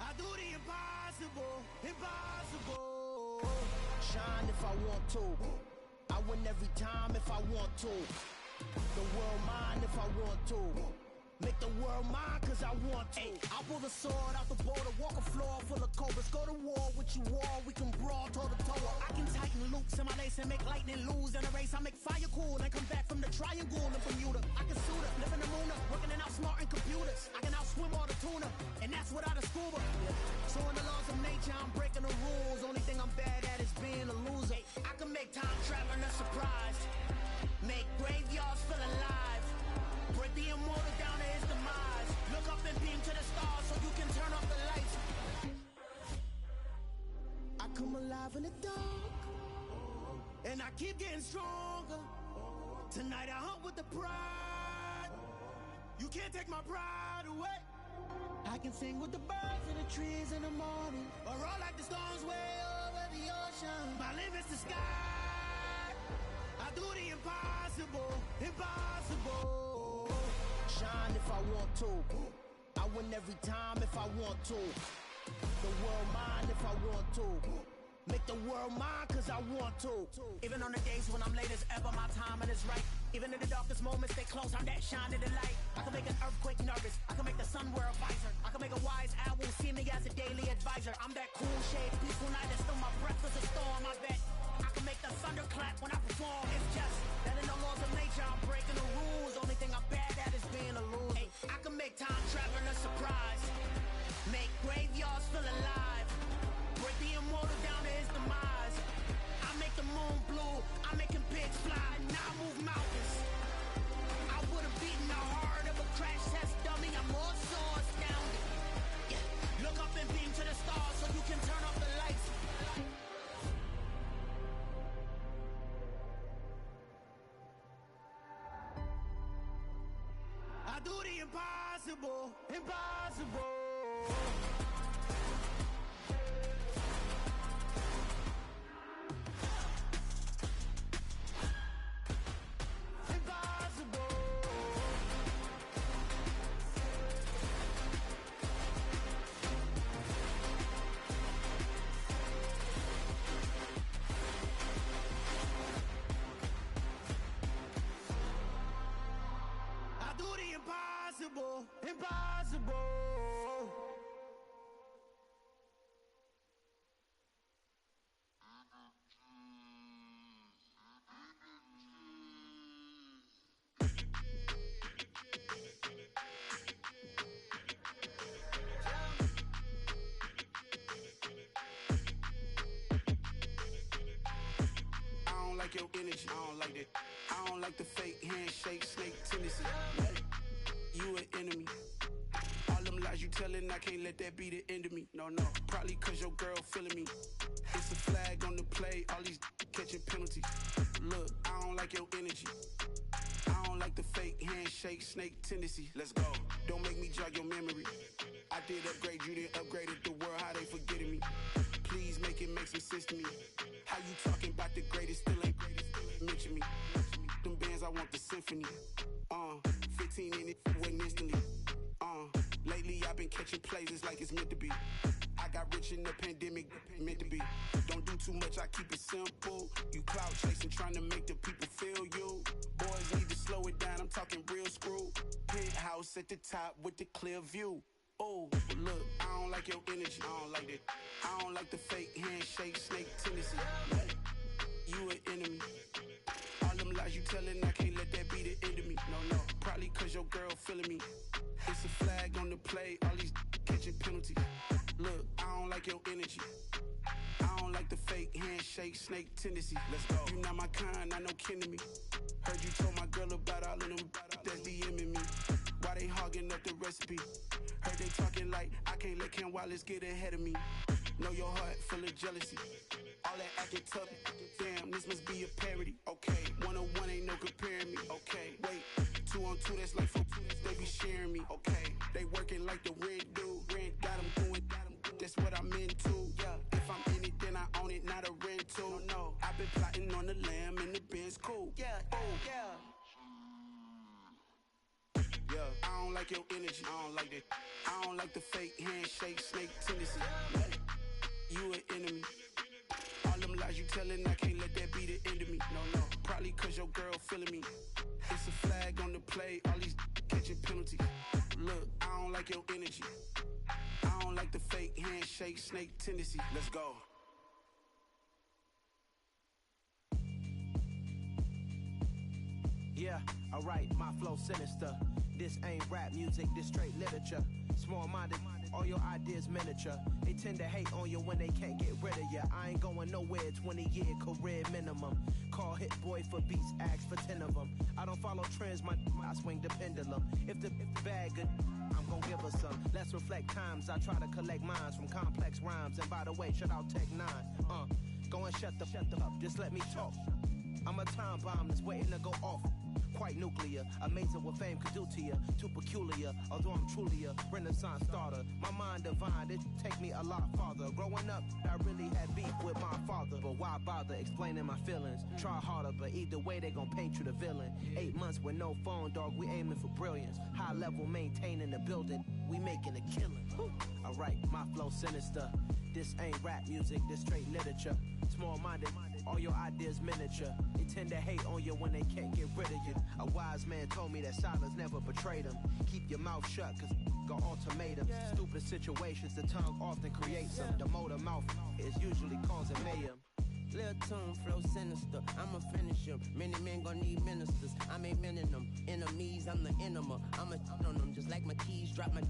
I do the impossible, impossible. Shine if I want to. I win every time if I want to. The world mine if I want to. Make the world mine cause I want to. I pull the sword out the border, walk a floor full of cobras. Go to war with you all, we can brawl toe to toe. I can tighten loops in my lace and make lightning lose in a race. I make fire cool and come back from the triangle in Bermuda. I can suit up, live in the moon, working and outsmarting computers. I can outswim all the tuna, and that's without a scuba. So in the laws of nature, I'm breaking the rules. Only thing I'm bad at is being a loser. I can make time traveling a surprise. Make graveyards feel alive. Break the immortal down to his demise. Look up and beam to the stars so you can turn off the lights. I come alive in the dark, and I keep getting stronger. Tonight I hunt with the pride. You can't take my pride away. I can sing with the birds and the trees in the morning, or roll like the storms way over the ocean. My limit's the sky. I do the impossible, impossible. Shine if I want to. I win every time if I want to. The world mine if I want to. Make the world mine cause I want to. Even on the days when I'm late as ever, my timing is right. Even in the darkest moments, stay close, I'm that shine in the light. I can make an earthquake nervous, I can make the sun wear a visor. I can make a wise owl see me as a daily advisor. I'm that cool shade, peaceful night, and still my breath is a storm, I bet. I can make the thunder clap when I perform. It's just that in the laws of nature, I'm breaking the rules. Only thing I'm bad at is being a loser. I can make time traveling a surprise. Make graveyards feel alive. Break the immortal down to his demise. I make the moon blue, I'm making pigs fly. Now I move mountains. I would've beaten the heart of a crash test dummy. I'm more so astounded. Yeah. Look up and beam to the stars so you can turn off the lights. I do the impossible, impossible. energy. I don't like that. I don't like the fake handshake, snake tendency. You an enemy. All them lies you telling, I can't let that be the end of me. No, probably cause your girl feeling me. It's a flag on the play, all these catching penalties. Look, I don't like your energy. I don't like the fake handshake, snake tendency. Let's go. Don't make me jog your memory. I did upgrade, you didn't upgrade it. The world, how they forgetting me. Please make it make some sense to me. How you talking about the greatest, still ain't mention me. Them bands, I want the symphony. 15 in it, went instantly. Lately I've been catching plays, it's like it's meant to be. I got rich in the pandemic, meant to be. Don't do too much, I keep it simple. You clout chasing, trying to make the people feel you. Boys need to slow it down, I'm talking real screw. Penthouse at the top with the clear view. Oh, look, I don't like your energy, I don't like that. I don't like the fake handshake, snake tendency. You an enemy. All them lies you telling, I can't let that be the end of me. No, probably cause your girl feeling me. It's a flag on the play, all these catching penalties. Look, I don't like your energy. I don't like the fake handshake, snake tendency. Let's go. You not my kind, not no kin to me. Heard you told my girl about all of them that's DMing me. Why they hogging up the recipe? Heard they talking like I can't let Ken Wallace get ahead of me. Know your heart full of jealousy. All that acting tough, damn, this must be a parody. Okay, 1-on-1 ain't no comparing me. Okay, wait, 2-on-2, that's like 4-2, they be sharing me. Okay, they working like the rent do. Rent got them going, that's what I'm into. Yeah, if I'm in it, then I own it, not a rental. No, I've been plotting on the lamb and the Benz cool. Yeah, yeah. Yeah, I don't like your energy, I don't like that. I don't like the fake handshake, snake tendency. You an enemy. All them lies you telling, I can't let that be the end of me. No, probably cause your girl feeling me. It's a flag on the play, all these catching penalties. Look, I don't like your energy. I don't like the fake handshake, snake tendency. Let's go. Yeah, alright, my flow sinister. This ain't rap music, this straight literature. Small-minded, all your ideas miniature. They tend to hate on you when they can't get rid of you. I ain't going nowhere, 20-year career minimum. Call Hit Boy for beats, ask for 10 of them. I don't follow trends, I swing the pendulum. If the bag good, I'm gon' give her some. Let's reflect times, I try to collect minds from complex rhymes. And by the way, shout out Tech 9. Go and shut the up, just let me talk. I'm a time bomb that's waiting to go off. Quite nuclear, amazing what fame could do to you. Too peculiar, although I'm truly a renaissance starter. My mind divine, it take me a lot farther. Growing up, I really had beef with my father. But why bother explaining my feelings? Try harder, but either way they gon' paint you the villain. 8 months with no phone, dog, we aiming for brilliance. High level, maintaining the building, we making a killing. Alright, my flow sinister. This ain't rap music, this straight literature. Small-minded, all your ideas miniature. They tend to hate on you when they can't get rid of you. A wise man told me that silence never betrayed him. Keep your mouth shut, cause got ultimatums. Stupid situations, the tongue often creates them. The motor mouth is usually causing mayhem. Lil' tune, flow sinister, I'ma finish him. Many men gon' need ministers, I'm aiming them. Enemies, I'm the enema, I'ma on them. Just like my keys, drop my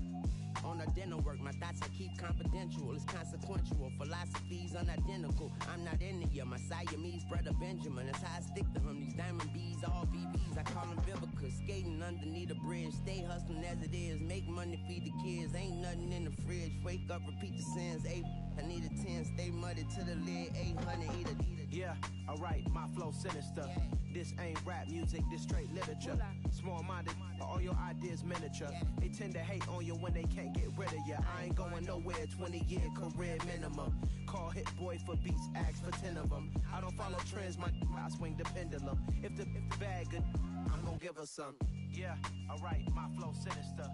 on a dinner work. My thoughts I keep confidential, it's consequential. Philosophies unidentical, I'm not into you. My Siamese brother Benjamin, that's how I stick to him. These diamond bees, all BBs, I call them Vivica. Skating underneath a bridge, stay hustling as it is. Make money, feed the kids, ain't nothing in the fridge. Wake up, repeat the sins, I need a 10, stay muddy to the lid, 800, eat a. Yeah, alright, my flow sinister. This ain't rap music, this straight literature. Small-minded, all your ideas miniature. They tend to hate on you when they can't get rid of you. I ain't going nowhere, 20-year career minimum. Call Hit Boy for beats, ask for 10 of them. I don't follow trends, I swing the pendulum. If the bag good, I'm gon' give her some. Yeah, alright, my flow sinister.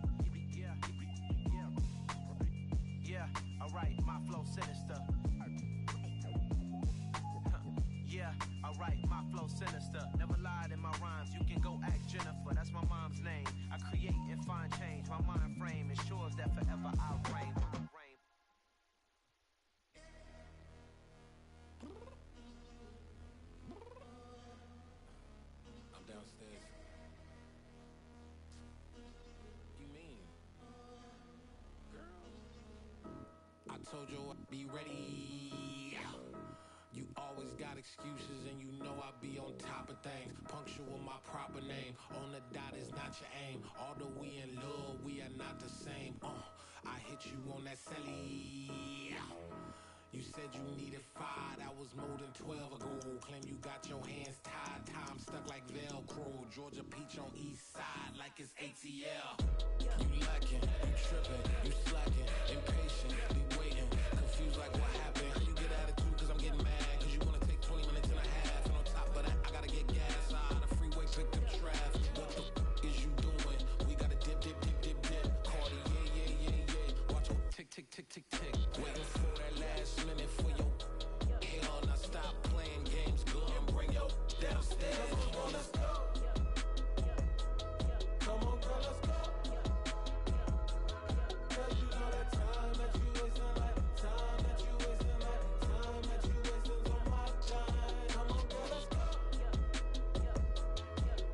Yeah, alright, my flow sinister. Yeah, alright, my flow sinister. Never lied in my rhymes, you can go ask Jennifer, that's my mom's name. I create and find change, my mind frame ensures that forever I'll reign. I'm downstairs. You mean? Girl, I told you I'd be ready. You always got excuses, and you know I be on top of things. Punctual my proper name. On the dot is not your aim. Although we in love, we are not the same. I hit you on that celly. You said you needed 5, that was more than 12 ago. Claim you got your hands tied, time stuck like Velcro. Georgia Peach on east side like it's ATL. You lacking, you tripping, you slacking, impatient, be waiting, confused like what happened. How you get attitude cause I'm getting mad, cause you wanna take 20 minutes and a half. And on top of that, I gotta get gas out the freeway, pick up traffic. What the is you doing? We gotta dip, dip, dip, dip, dip. Cardi, yeah. Watch your tick, tick, tick, tick, tick. Waiting for that last minute for your hell. Now stop playing games, go and bring your downstairs. Come on, let's go. Come on, girl, let's go. Cause you know that time that you wasting, like time that you wasting, like time that you wasting's on my time. Come on, girl, let's go.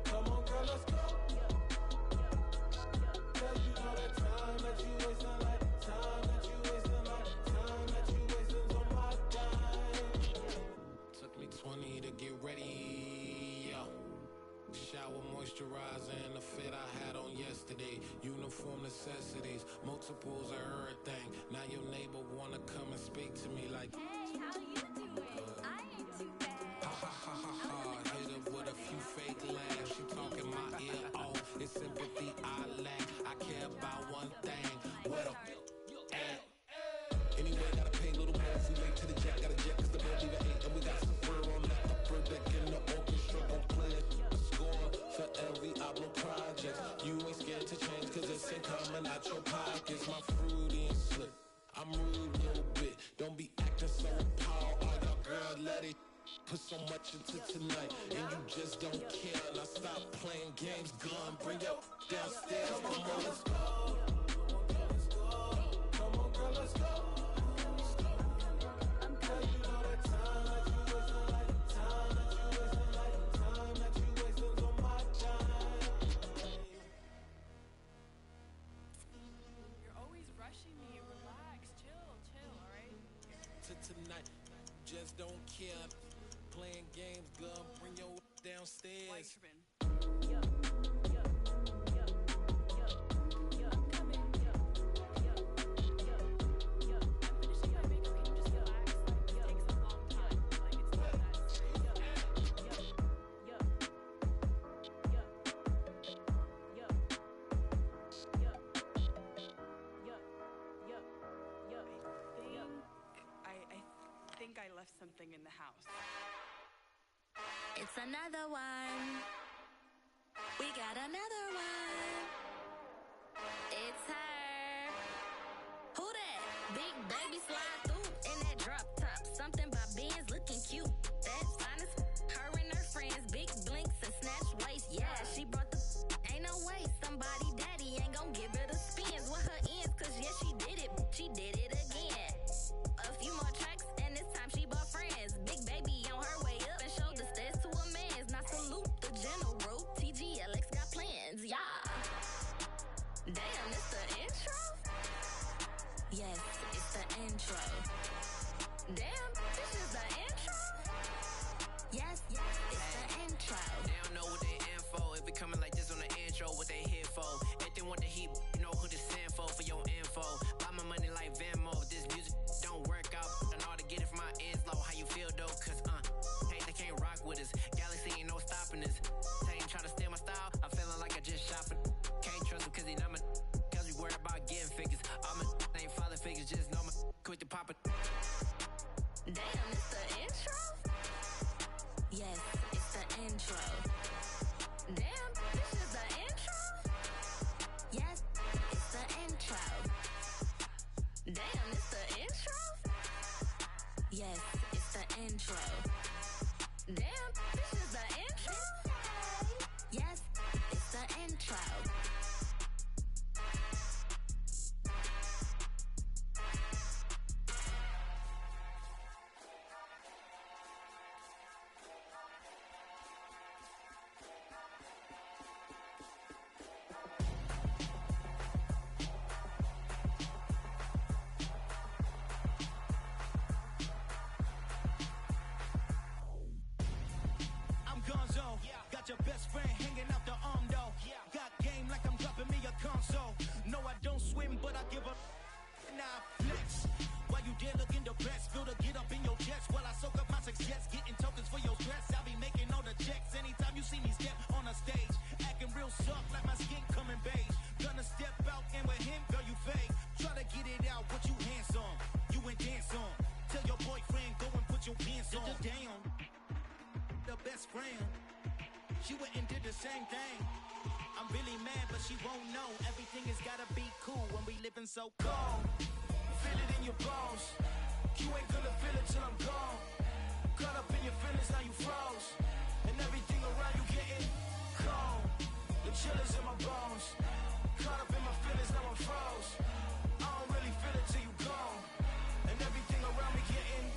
Come on, girl, let's go. Cause you know that time that you wasting, like time that you wasting, like time that you wasting's on my time. Took me 20 to get ready, yo. Shower moisturizer and the fit I had on yesterday. Uniform necessities, multiples of everything. Now your neighbor wanna come and speak to me like, Hey, how you doing? I ain't too bad. ha ha ha ha ha. Hit her with a few fake laughs. She talking my ear off. It's sympathy I lack. I care about one thing. What up? Anyway, gotta pay a little more. If we late to the jack, gotta jet cause the boat even ate. And we got some fur on the upper deck in the orchestra. Gon' play it. Score for every album project. You ain't scared to change cause it's ain't coming out your pockets. My fruity and slip. I'm rude a little bit. Don't be acting so appalled. All y'all girl, let it put so much into tonight. And you just don't care. Now stop playing games, gun. Bring your downstairs. Come on, let's go. Come on, girl, let's go. Cause you know that time that you wasting, like time that you wasting, like time that you wasting's on my time. You're always rushing me. Relax, chill, alright? To tonight, just don't care. Playing games, gun. Bring your downstairs. Why you tripping? I think I left something in the house. It's another one. We got another one. It's her. Who that? Big baby slide through in that drop top. Something by Benz looking cute. That's honest. Her and her friends, big blinks and snatch waist. Yeah, she brought the. Ain't no way somebody daddy ain't gon' give her the spins with her ends. Cause yeah, she did it. She did it again. A few more tracks and this time she bought friends. Big baby on her way up and showed the stairs to a man's. Now salute the general. TGLX got plans, yeah. Damn, it's the intro? Yes, it's the intro. Damn, this is the intro? Yes, it's the intro. They don't know what they in for. If we coming like this on the intro, what they here for? If they want the heat, you know who to send for your info. Buy my money like Venmo. If this music don't work out, I know how to get it from my ends low. How you feel though? Cause hey, they can't rock with us. Galaxy ain't no stopping us. They ain't trying to steal my style. I'm feeling like I just shopping. Can't trust him cause he not my. Cause we worried about getting figures. All my ain't father figures, just know my quick to pop it. Damn, it's the intro? Yes, it's the intro. Damn, this is the intro? Yes, it's the intro. Damn, it's the intro? Yes, it's the intro. Damn, this is the intro? Yes, it's the intro. there looking the best. Feel the get up in your chest while I soak up my success. Getting tokens for your stress. I'll be making all the checks anytime you see me step on a stage. Acting real soft like my skin coming beige. Gonna step out and with him, girl, you fake. Try to get it out, but you handsome. You ain't dance on. Tell your boyfriend, go and put your pants on. Damn, the best friend. She went and did the same thing. I'm really mad, but she won't know. Everything has gotta be cool when we living so cold. Feel it in your bones. You ain't gonna feel it till I'm gone. Caught up in your feelings, now you froze. And everything around you getting cold. The chill is in my bones. Caught up in my feelings, now I'm froze. I don't really feel it till you gone. And everything around me getting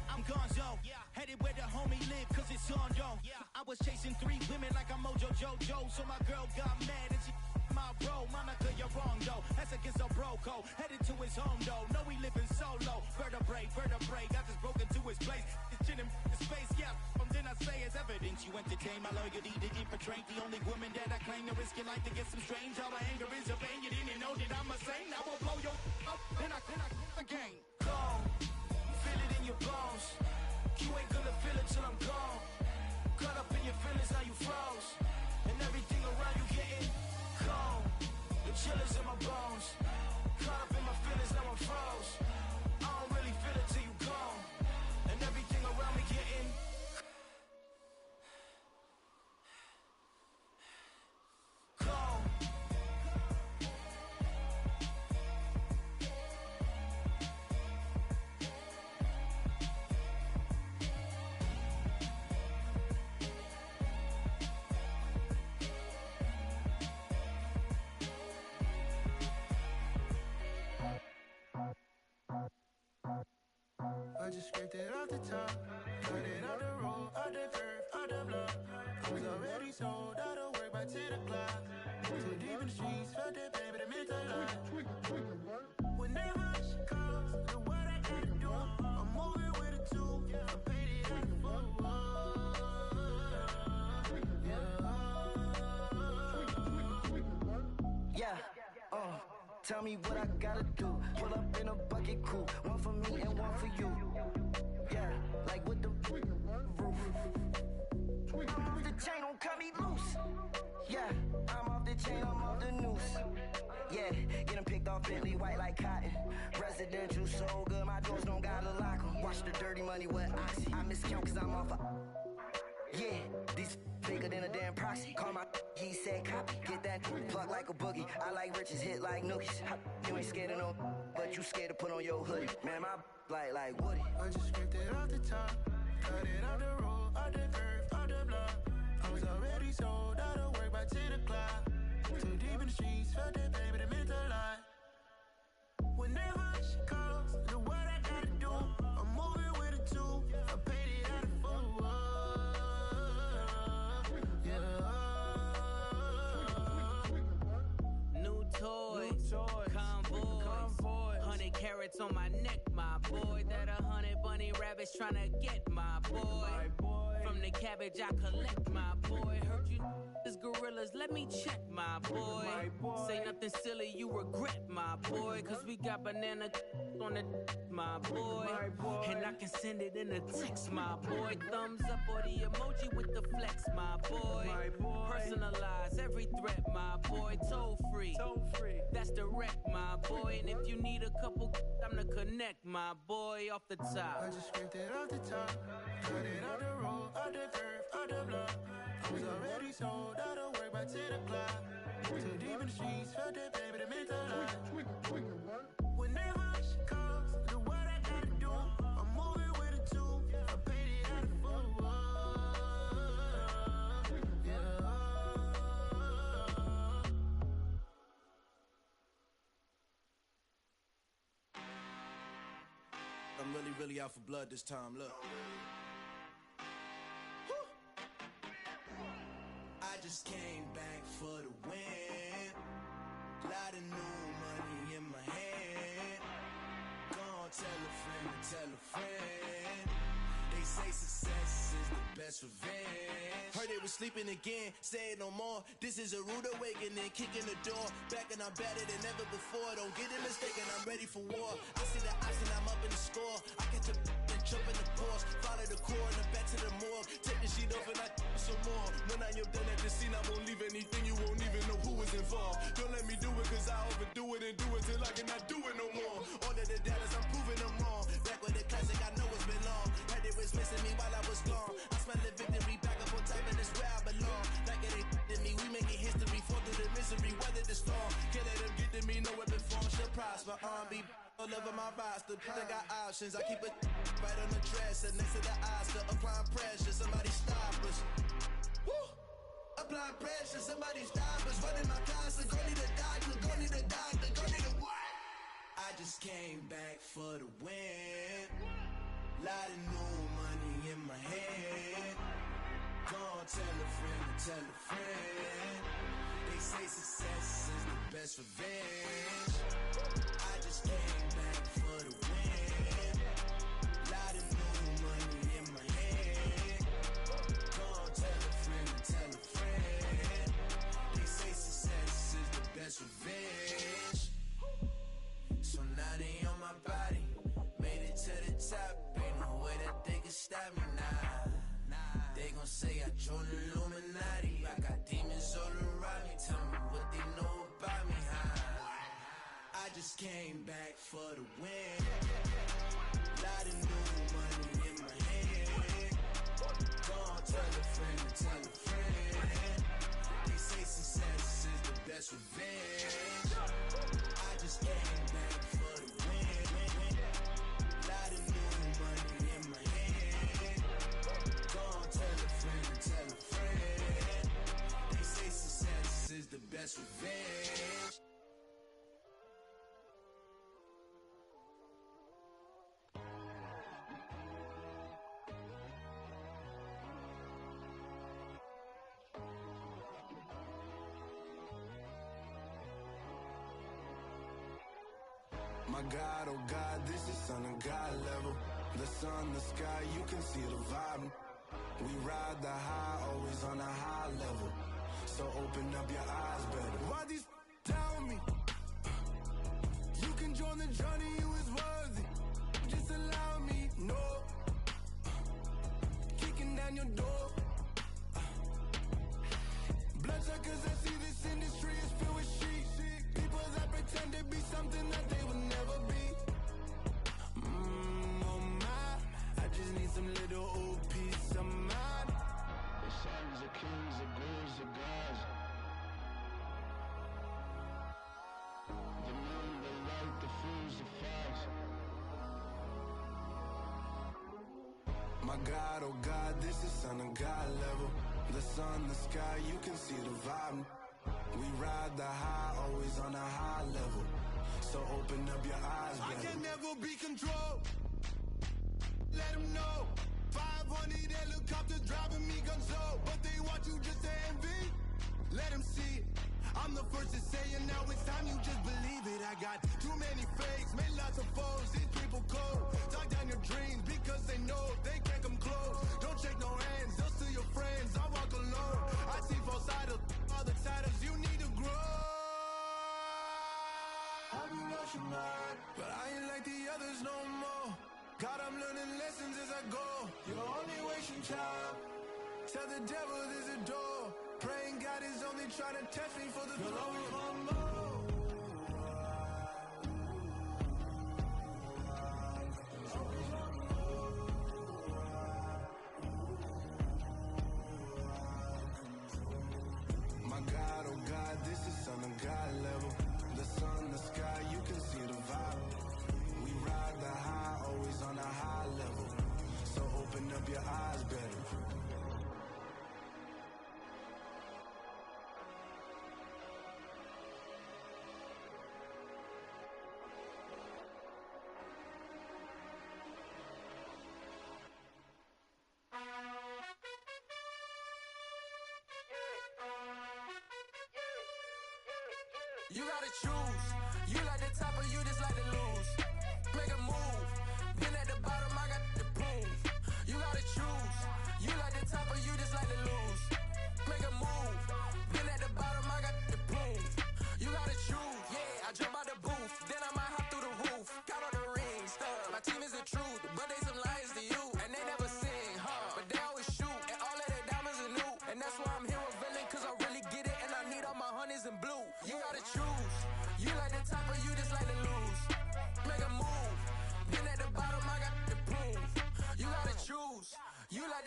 I'm gonzo. Headed where the homie live, cause it's on, yo. I was chasing 3 women like I'm Mojo Jojo. So my girl got mad and she my bro. Monica, you're wrong, though. That's against a bro code. Headed to his home, though. No, we living solo. Vertebrae. Got just broken to his place. It's chin in his face, yeah. Then I say it's evidence. You entertain my loyalty to infiltrate the only woman that I claim to risk your life to get some strange. All my anger is a pain. You didn't know that I'm a saint. I will blow your up. Then I again. Gone. Feel it in your bones. You ain't gonna feel it till I'm gone. Caught up in your feelings, now you froze. And everything around you getting cold. The chill is in my bones. Caught up in my feelings, now I'm froze. I don't really feel it till you gone. And everything around me getting cold. I just scraped it off the top, cut it out the road, out the curve, out the block. I was already sold, out of work by 10 o'clock. Too deep in the streets, felt that baby, that meant a lot. Whenever she calls, do what I gotta do. I'm moving with a 2, I paid it out the full. Yeah, tell me what I gotta do. Pull up in a bucket crew, one for me and one for you. Yeah, like with the roof. I'm off the chain, don't cut me loose. Yeah, I'm off the chain, I'm off the noose. Yeah, getting picked off Bentley white like cotton. Residential so good, my doors don't gotta lock 'em. Watch the dirty money with oxy. I miscount cause I'm off a yeah, these bigger than a damn proxy. Call my he said copy. Get that plug like a boogie. I like riches, hit like nookies. You ain't scared of no, but you scared to put on your hoodie. Man, my like Woody. I just scraped it off the top, cut it out the road, out the curve, out the block. I was already sold, out of work by 10 o'clock. Too deep in the streets, felt that baby, that meant a lot. Whenever she calls, do what I gotta do. I'm moving with a 2, I paid it out of full. New toys, convoys, 100 carats on my neck, my boy. That 100 bunny rabbits tryna get my boy. From the cabbage I collect, my boy. Heard you is gorillas, let me check, my boy. Say nothing silly, you regret, my boy. Cause we got banana on the my boy. And I can send it in a text, my boy. Thumbs up or the emoji with the flex, my boy. Personalize every threat, my boy. Toll free, that's direct, my boy. And if you need a couple, I'm to connect, my boy, off the top. I just scraped it off the top, cut it out the road, out the curve, out the block. I was already sold, out of work by 10 o'clock. Too deep in the streets, felt that baby, that meant a lot. Whenever she calls, do what I gotta do. I'm moving with a 2, I paid it out of full. I'm really out for blood this time, look. I just came back for the win. Lot of new money in my hand. Gonna tell a friend to tell a friend. They say success is the best revenge. Heard they was sleeping again, say it no more. This is a rude awakening, kicking the door. Back and I'm better than ever before. Don't get it mistaken, I'm ready for war. I see the to the morgue. Take the sheet off and I some more. When I am done at the scene, I won't leave anything. You won't even know who was involved. Don't let me do it, cause I overdo it and do it till I cannot do it no more. All of the doubters, I'm proving them wrong. Back with the classic, I know it's been long. Had it was missing me while I was gone. I smell the victory back up on top, and it's where I belong. Like it ain't to me, we making history. Fall through the misery, weather the storm. Can't let them get to me, no weapon form should prosper. Be all over my roster, I got options. I keep it right on the dresser, next to the Oscar. Applying pressure, somebody stop us. Woo! Applying pressure, somebody stop us. Running my closet, go need a doctor, go need a doctor, go need a what? I just came back for the win. Lot of new money in my hand. Go on, tell a friend and tell a friend. They say success is the best revenge. I just came back for the win. Lot of new money in my hand. Go on, tell a friend and tell a friend. They say success is the best revenge. So now they on my body. Made it to the top. Ain't no way that they can stop me now. They gon' say I joined the Illuminati. I got demons all around me. Tell me what they know about me, huh? I just came back for the win. Lot of new money in my hand. Go on, tell a friend and tell a friend. They say success is the best revenge. I just came back for the win. Lot of new money in my hand. Go on, tell a friend and tell a friend. They say success is the best revenge. My God, oh God, this is son of God level. The sun, the sky, you can see the vibe. We ride the high, always on a high level. So open up your eyes better. Why these tell me? You can join the journey, you is worthy. Just allow me, no. Kicking down your door. Bloodsuckers, I see this industry is filled with sheep. People that pretend to be something that they will never be. Oh my, I just need some little old peace of mind. The sons of kings, the gurus of gods. The moon, the light, the fools, the facts. My God, oh God, this is son of God level. The sun, the sky, you can see the vibe. We ride the high, always on a high level. So open up your eyes, baby. I can never be controlled. Let them know. 500 helicopters driving me gonzo. But they want you just to envy. Let them see it. I'm the first to say it, now it's time you just believe it. I got too many fakes, made lots of foes. These people cold. Talk down your dreams because they know they can't come close. Don't shake no hands, they'll steal your friends. I walk alone. I see false idols, other titles. You need to grow. I've been rushing hard, but I ain't like the others no more. God, I'm learning lessons as I go. You're only wasting time. Tell the devil there's a door. Praying God is only trying to test me for the throne. You'll always want more. My God, oh God, this is son of God level. The sun, the sky, you can see the vibe. We ride the high, always on a high level. So open up your eyes better. You gotta choose. You like the top or you just like to lose. Make a move. Been at the bottom, I got the proof. You gotta choose. You like the top or you just like to lose. Make a move. Been at the bottom, I got the proof. You gotta choose. Yeah, I jump out the booth. Then I might hop through the roof. Got on the ring, stuff. My team is the truth, but they some liars to you. And they never sing, huh? But they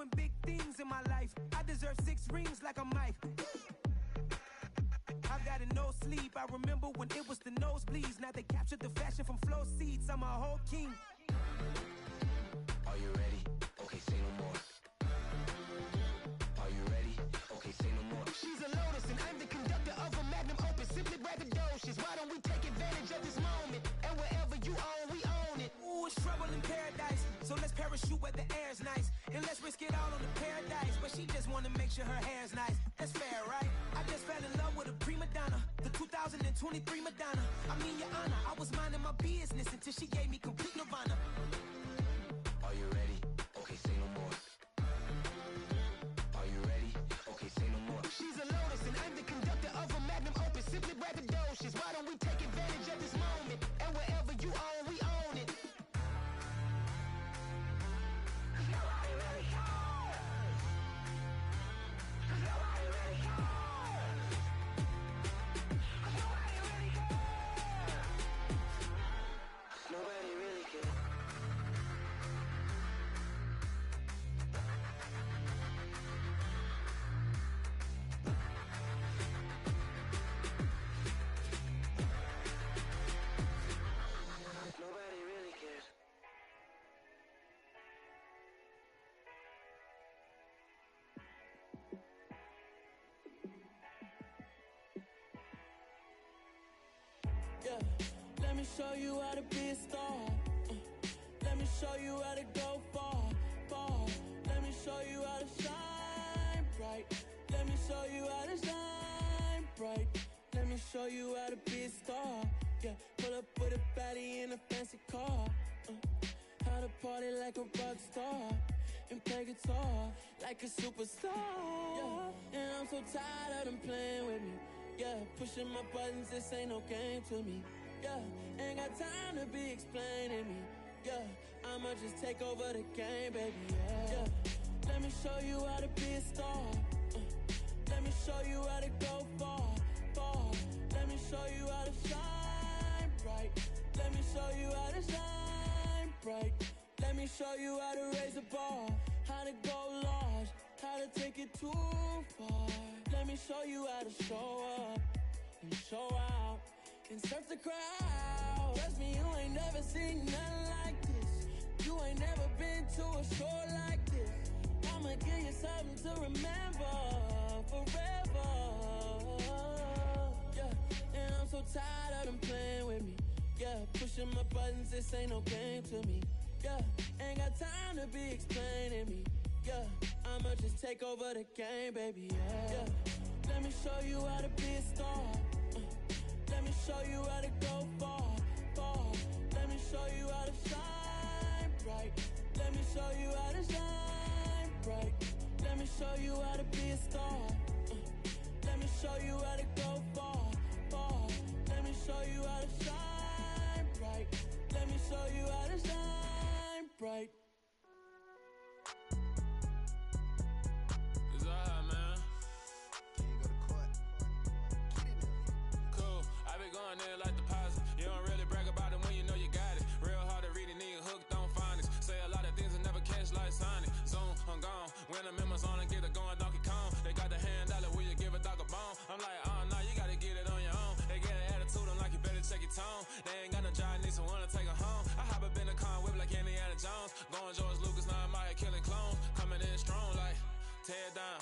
doing big things in my life. I deserve 6 rings like a Mike. I've got no sleep. I remember when it was the nosebleeds. Now they captured the fashion from flow seats. I'm a whole king. Are you ready? Okay, say no more. Are you ready? Okay, say no more. She's a lotus and I'm the conductor of a magnum opus. Simply braggadocious. Why don't we take advantage of this moment? And wherever you own, we own it. Ooh, it's trouble in paradise. So let's parachute where the air's nice. And let's risk it all on the paradise. But she just wanna make sure her hair's nice. That's fair, right? I just fell in love with a prima donna. The 2023 Madonna. I mean, your honor, I was minding my business until she gave me complete nirvana. Are you ready? Okay, say no more. Are you ready? Okay, say no more. She's a lotus and I'm the conductor of a magnum opus. Simply braggadocious. Why don't we take advantage of this moment? And wherever you own, we own it. Nobody really cares. Nobody really cares. Yeah, let me show you how to be a star. Let me show you how to go far, far. Let me show you how to shine bright. Let me show you how to shine bright. Let me show you how to be a star. Yeah, pull up with a baddie in a fancy car. How to party like a rock star and play guitar like a superstar. Yeah, and I'm so tired of them playing with me. Yeah, pushing my buttons, this ain't no game to me. Yeah, ain't got time to be explaining me. Yeah, I'ma just take over the game, baby. Yeah, let me show you how to be a star. Let me show you how to go far, far. Let me show you how to shine bright. Let me show you how to shine bright. Let me show you how to raise a bar, how to go large, how to take it too far. Let me show you how to show up and show out and surf the crowd. Trust me, you ain't never seen nothing like this. You ain't never been to a show like this. I'ma give you something to remember forever. Yeah, and I'm so tired of them playing with me. Yeah, pushing my buttons, this ain't no game to me. Yeah, ain't got time to be explaining me. Yeah, I'ma just take over the game, baby. Yeah, let me show you how to be a star. Let me show you how to go far, far. Let me show you how to shine bright. Let me show you how to shine bright. Let me show you how to be a star. Let me show you how to go far, far. Let me show you how to shine bright. Let me show you how to shine bright. It's alright, man. Cool. I be going there like deposit. You don't really brag about it when you know you got it. Real hard to read a nigga hooked on phonics. Say a lot of things and never catch like Sonic. Zone, I'm gone. When I'm in my zone and get it going Donkey Kong. They got the hand dollar, will you give a dog a bone? I'm like, oh no, you gotta get it on your own. They get an attitude, I'm like, you better check your tone. They ain't got no job, need someone to take her home. I hop up in the car, whip like Indiana Jones. Going George Lucas, now I'm out here killing clones. Coming in strong like, tear down,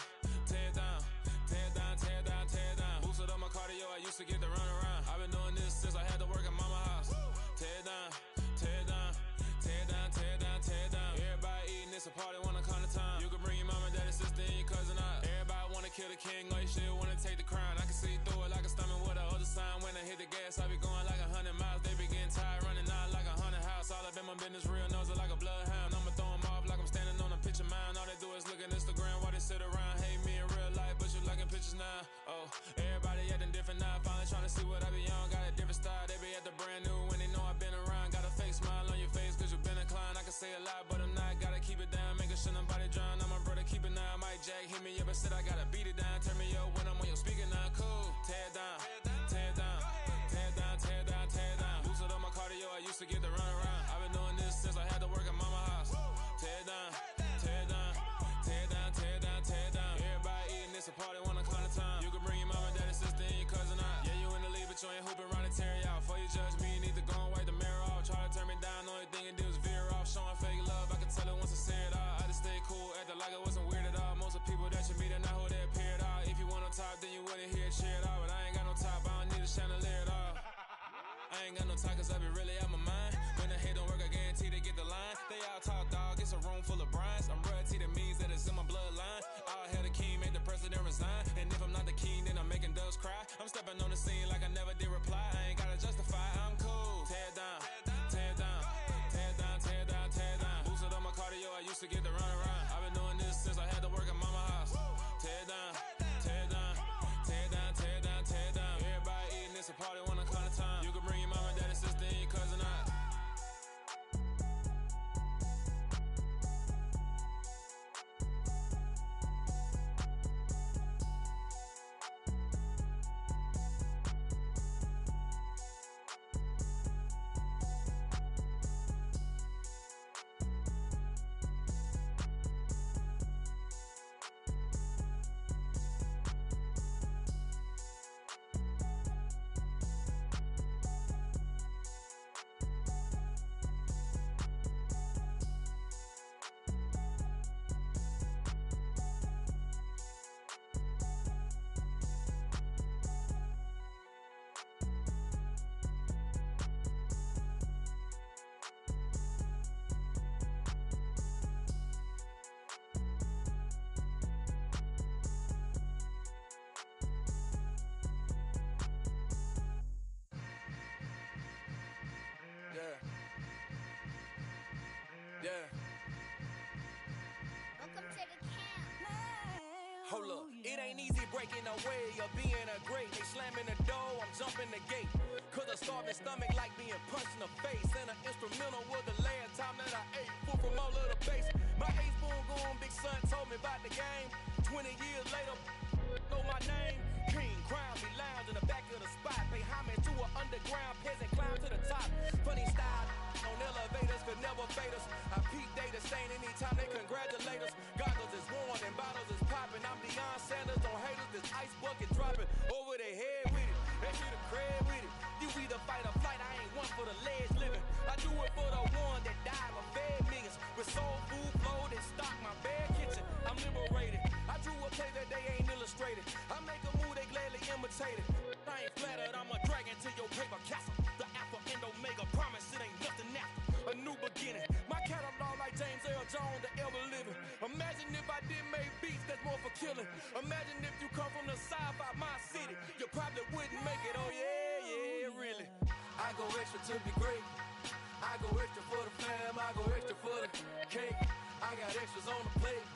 tear down, tear down, tear down, tear down. Boosted up my cardio, I used to get to run around. I've been doing this since I had to work at mama house. Tear down, tear down, tear down, tear down, tear down. Everybody eating, it's a party, wanna come to time. You can bring your mama, daddy, sister, and your cousin out. Everybody wanna kill the king, or you still wanna take the crown. I can see through it like a stomach with a other sign. When I hit the gas, I be going like 100 miles. They be getting tired, running out like 100 house. All up in my business, real nose like a bloodhound. I'ma throw them off like I'm standing on a picture mound. All they do is look at Instagram while they sit around. Hate me in real life, but you liking pictures now. Oh, everybody acting different now. Finally trying to see what I be on. Got a different style, they be at the brand new when they know I've been around. Got a fake smile on your face cause you been inclined. I can say a lot, but I'm not. Gotta keep it down, making sure nobody drown. I'm my brother, keep it now. Mike Jack hit me up and said I gotta beat it down. Turn me up when I'm on your speaker now. Cool, tear down, tear down, tear down, tear down, tear down. Boosted up my cardio, I used to get to run around. I've been doing this since I had to work at mama house. Tear down, tear down, tear ain't got no time, cause I be really out my mind. When the hate don't work, I guarantee they get the line. They all talk dog, it's a room full of brinds. I'm royalty, that means that it's in my bloodline. All hell the king, made the president resign. And if I'm not the king, then I'm making doves cry. I'm stepping on the scene like I never did reply. I ain't gotta justify, I'm cool. Tear down, tear down, tear down, tear down, tear down. Boosted on my cardio, I used to get to run around. I've been doing this since I had to work at mama house. Tear down, tear down, tear down, tear down, tear down. Everybody eating, it's a party, one o'clock time. You can bring your mama, daddy, sister, and your cousin out. Hold up, it ain't easy breaking away or being a great. They slamming the door, I'm jumping the gate. Cause a starving stomach like being punched in the face. And an instrumental was the last time that I ate food from all of the base. My ace spoon goon, big son told me about the game. 20 years later, know my name. King, crown me, lounge in the back of the spot. Pay homage to an underground peasant, climb to the top. Funny style on elevators could never fade us. I peep data stain anytime they congratulate us. Goggles is worn and bottles is popping. I'm Deion Sanders, don't hate us. This ice bucket dropping over their head with it. They get a crab with it. You either fight or flight. I ain't one for the ledge living. I do it for the one that died or fed millions. With soul food flowed and stock my bare kitchen. I'm liberated. I drew a play that they ain't illustrated. I make a move they gladly imitated. I ain't flattered. I'm a dragon to your paper castle. The alpha and omega promise it ain't nothing after. A new beginning. My catalog like James Earl Jones, the ever living. Imagine if I did make beats that's more for killing. Imagine if you come from the sci-fi, my city. You probably wouldn't make it. Oh yeah, yeah, really. I go extra to be great. I go extra for the fam. I go extra for the cake. I got extras on the plate.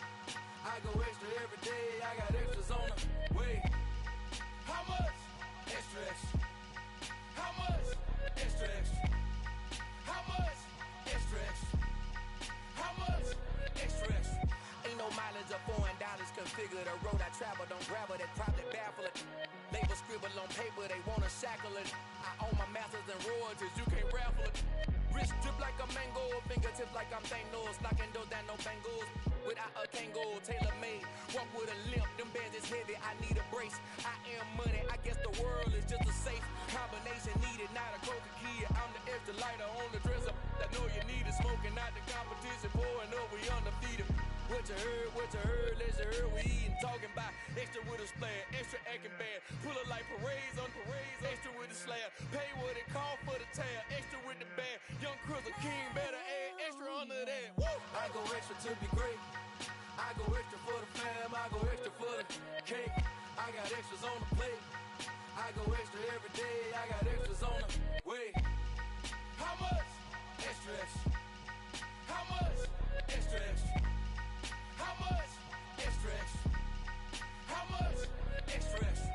I go extra every day. I got extras on the way. How much? Extra, extra. How much? Extra, extra. How much? Extra, extra. How much? Extra, extra. Ain't no mileage or $4 configure the road I travel. Don't grab it, that probably baffle it. Label scribble on paper, they wanna shackle it. I own my masters and royalties, you can't raffle it. Wrist drip like a mango, fingertips like I'm Thanos. Knocking those down, no bangles. Without a Kango, tailor-made. Walk with a limp, them bands is heavy, I need a brace. I am money, I guess the world is just a safe combination needed. Not a coca kid, I'm the extra lighter on the dresser. I know you need it, smoking out the competition, pouring up, we undefeated. What you heard, let's you heard, we eating, talking about extra with a splash, extra acting bad. Pull it like parades on parades, extra with the slab. Pay what it cost for the tab, extra with the bag. Young Crystal King better add extra under that. Woo! I go extra to be great. I go extra for the fam, I go extra for the cake. I got extras on the plate. I go extra every day, I got extras on the way. How much? Extra, extra. How much? Extra, extra. How much? Extra, extra. How much? Extra, extra.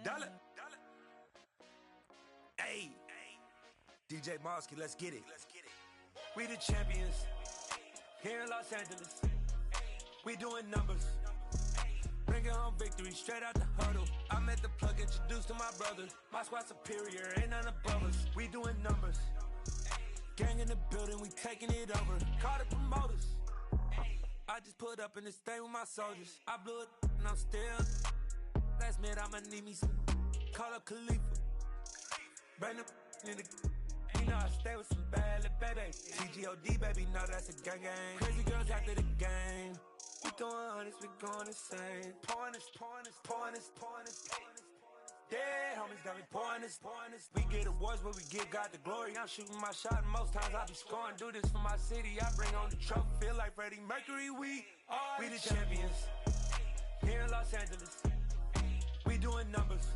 Dollar. Hey. DJ Mosky, let's get it. We the champions here in Los Angeles. We doing numbers. Bringing home victory straight out the huddle. I'm at the plug, introduced to my brothers. My squad superior, ain't none above us. We doing numbers. Gang in the building, we taking it over. Call the promoters. I just put up in this thing with my soldiers. I blew it and I'm still. Last minute I'ma need me some. Call up Khalifa. Bring the in the. know I stay with some bad little baby. TGOD, baby, know that's a gang gang. Crazy girls after the game. We throwing hundreds, we going insane. Pouring this. Dead homies got me pouring this. We get awards, but we give God the glory. I'm shooting my shot, and most times I be scoring. Do this for my city, I bring on the trophy. Feel like Freddie Mercury, we the champions. Here in Los Angeles, we doing numbers.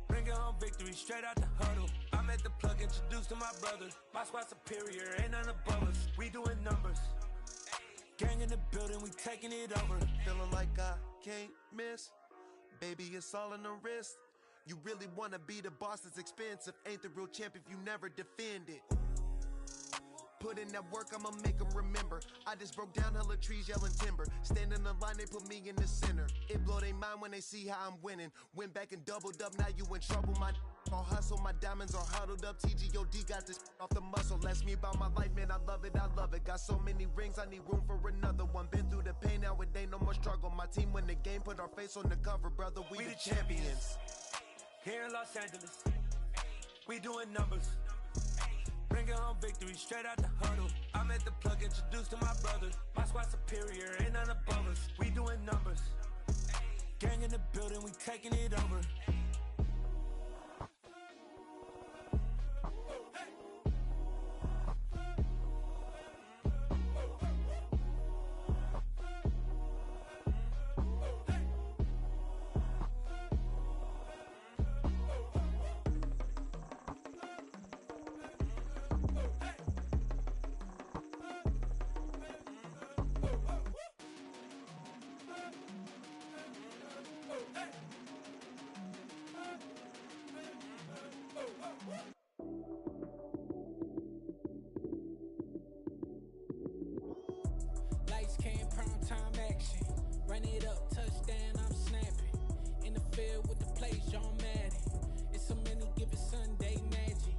Bringing home victory straight out the huddle. I'm at the plug, introduced to my brothers. My squad superior, ain't none above us. We doing numbers. Gang in the building, we taking it over. Feeling like I can't miss. Baby, it's all in the wrist. You really wanna be the boss, it's expensive. Ain't the real champ if you never defend it. Put in that work, I'ma make them remember. I just broke down hella trees, yelling timber. Stand in the line, they put me in the center. It blow their mind when they see how I'm winning. Went back and doubled up, now you in trouble. My all hustle, my diamonds are huddled up. TGOD got this off the muscle. That's me about my life, man, I love it. Got so many rings, I need room for another one. Been through the pain, now it ain't no more struggle. My team win the game, put our face on the cover, brother. We the champions. Here in Los Angeles, we doing numbers. Bringing home victory straight out the huddle. I'm at the plug, introduced to my brothers. My squad superior, ain't none above us. We doing numbers. Gang in the building, we taking it over. Lights came, prime time action. Run it up, touchdown, I'm snapping. In the field with the plays, John Madden. It's a many given Sunday magic.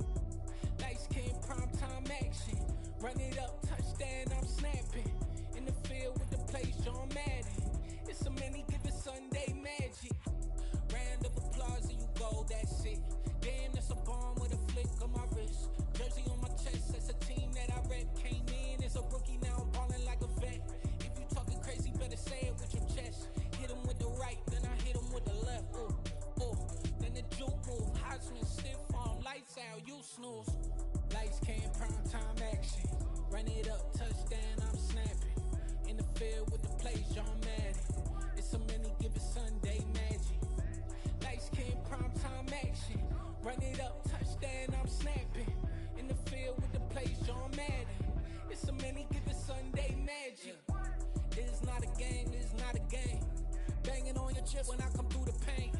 Lights came, prime time action. Run it up, touchdown, I'm snapping. In the field with the plays, John Madden. It's a many given Sunday magic. Round of applause and you go, that's it. Damn, that's a bomb with a flick on my wrist. Jersey on my chest, that's a team that I rep. Came in as a rookie, now I'm ballin' like a vet. If you talking crazy, better say it with your chest. Hit him with the right, then I hit him with the left. Ooh, ooh, then the juke move. Heisman stiff arm, lights out, you snooze. Lights came, prime time action. Run it up, touchdown, I'm snapping. In the field with the plays, John Madden. It's a many given Sunday magic. Lights came, prime time action. Run it up, touchdown, I'm snapping. In the field with the plays, John Madden. It's a many given Sunday magic. It is not a game, it is not a game. Banging on your chest when I come through the pain.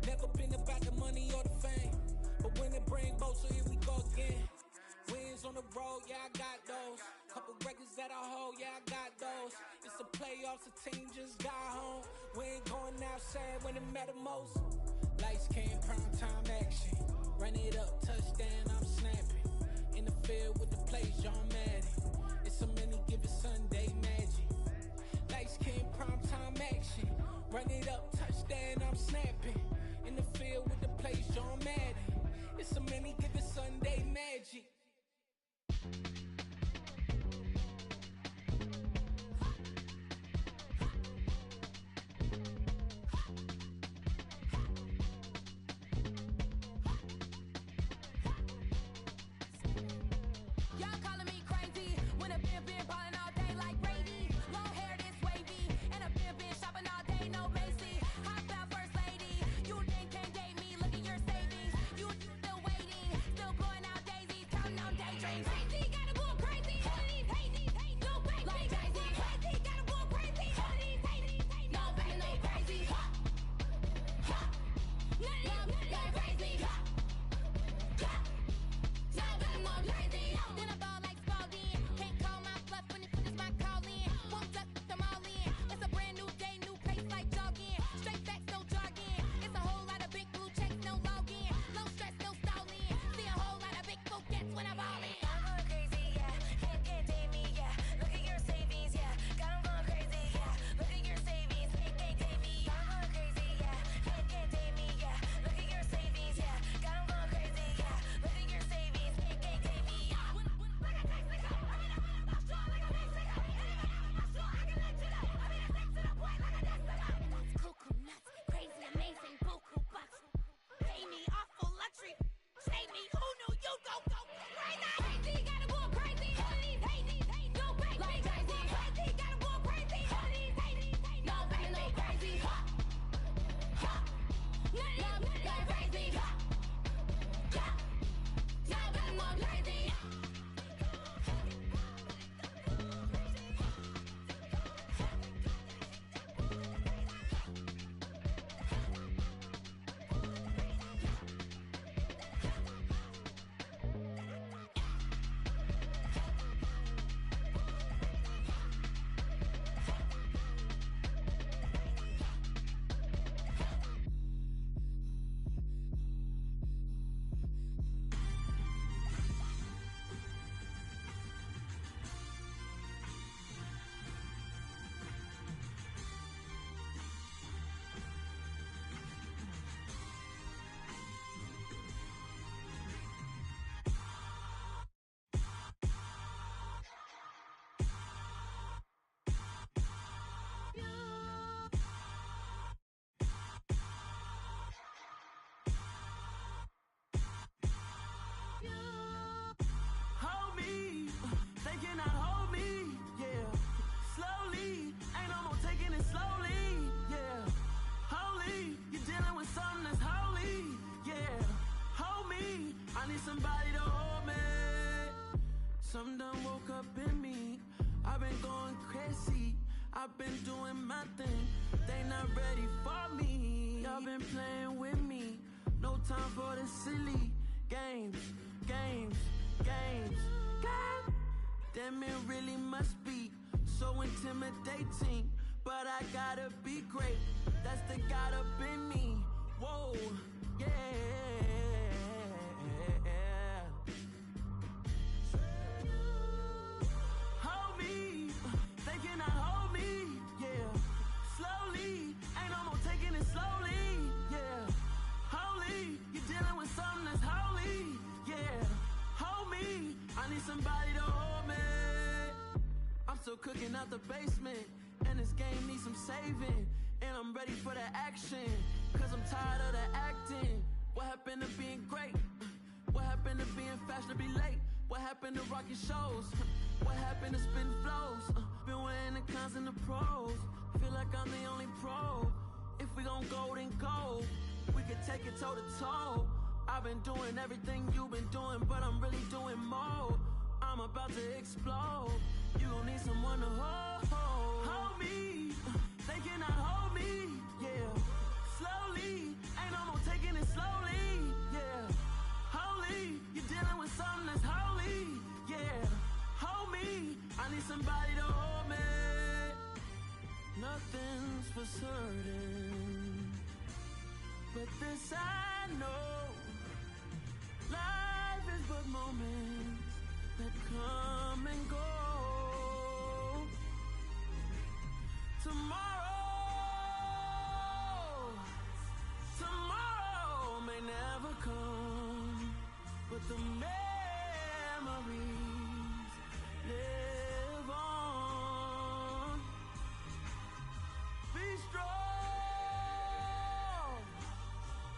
Never been about the money or the fame. But when it bring both, so here we go again. Wins on the road, yeah, I got those. Couple records that I hold, yeah, I got those. It's the playoffs, the team just got home. We ain't going outside when it matter most. Lights came, prime time action. Run it up, touchdown, I'm snapping. In the field with the plays, John Madden. It's a many given Sunday magic. Lights came, prime time action. Run it up, touchdown, I'm snapping. In the field with the plays, John Madden. It's a many given Sunday magic. need somebody to hold me. Some done woke up in me. I've been going crazy. I've been doing my thing. They not ready for me. Y'all been playing with me. No time for the silly games. Damn, it really must be so intimidating. But I gotta be great. That's the God up in me. Whoa, yeah. Hold me, they cannot hold me, yeah. Slowly, ain't no more taking it slowly, yeah. Holy, you're dealing with something that's holy, yeah. Hold me, I need somebody to hold me. I'm still cooking out the basement, and this game needs some saving. And I'm ready for the action, cause I'm tired of the acting. What happened to being great? What happened to being fashionably late? What happened to rocking shows? What happened to spin flows? Been wearing the cons and the pros. Feel like I'm the only pro. If we gon' go, then go. We could take it toe to toe. I've been doing everything you've been doing, but I'm really doing more. I'm about to explode. You gon' need someone to hold me. They cannot hold me, yeah. Slowly, ain't no more taking it slowly, yeah. Holy, you're dealing with something that's holy, yeah. Hold me, I need somebody to hold me. Nothing's for certain, but this I know. Life is but moments that come and go. Tomorrow may never come, but the memories live on. Be strong,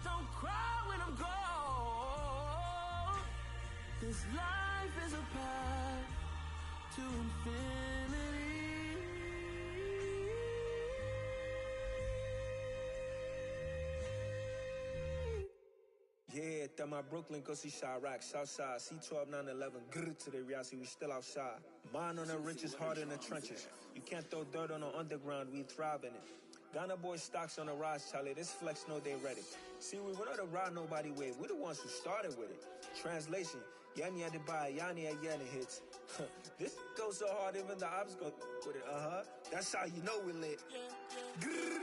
don't cry when I'm gone. This life is a path to infinity. Yeah, that my Brooklyn, go see Chirac, Southside, C12, 911, grr to the reality, we still outside. Mine on the richest, heart in the trenches. You can't throw dirt on the underground, we thrive in it. Ghana boys stocks on the rise, Charlie, this flex know they ready. See, we not the ride nobody with, we the ones who started with it. Translation, Yanni had to buy, Yanni had Yanni hits. This goes so hard, even the ops go with it, That's how you know we lit. Grr.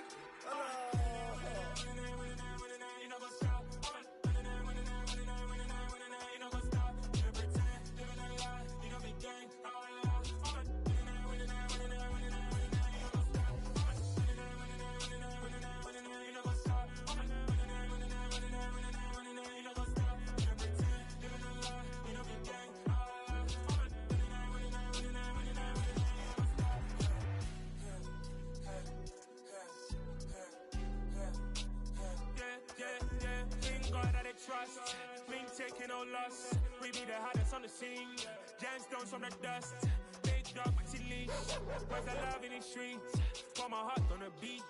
Trust, we ain't taking no loss. We be the hottest on the scene. Gemstones from the dust. Big dog with your leash. Where's the love in the streets? Pour my heart on the beat.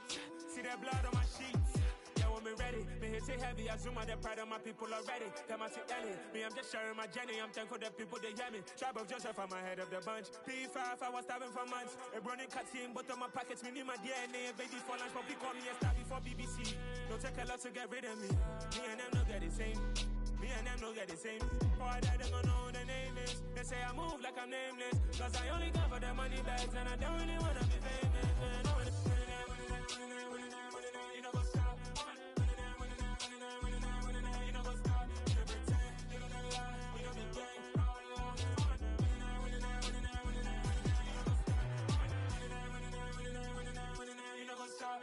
See that blood on my sheets. Yeah, when me ready, me hit it heavy. I zoom out the pride of my people already. Them I see Ellie. Me, I'm just sharing my journey. I'm thankful that people they hear me. Tribe of Joseph, I'm ahead of the bunch. P5, I was starving for months. A running cut in, but on my pockets, me need my DNA. Baby for lunch, but call me a star before BBC. Don't take a lot to get rid of me. Me and them no get the same. Me and them no get the same. Boy, that they gonna know who the name is. They say I move like I'm nameless. Cause I only got for the money bags. And I don't really wanna be famous, man. You know what's up? You know what's up? You don't pretend, you don't lie. We don't be gang. You know what's up?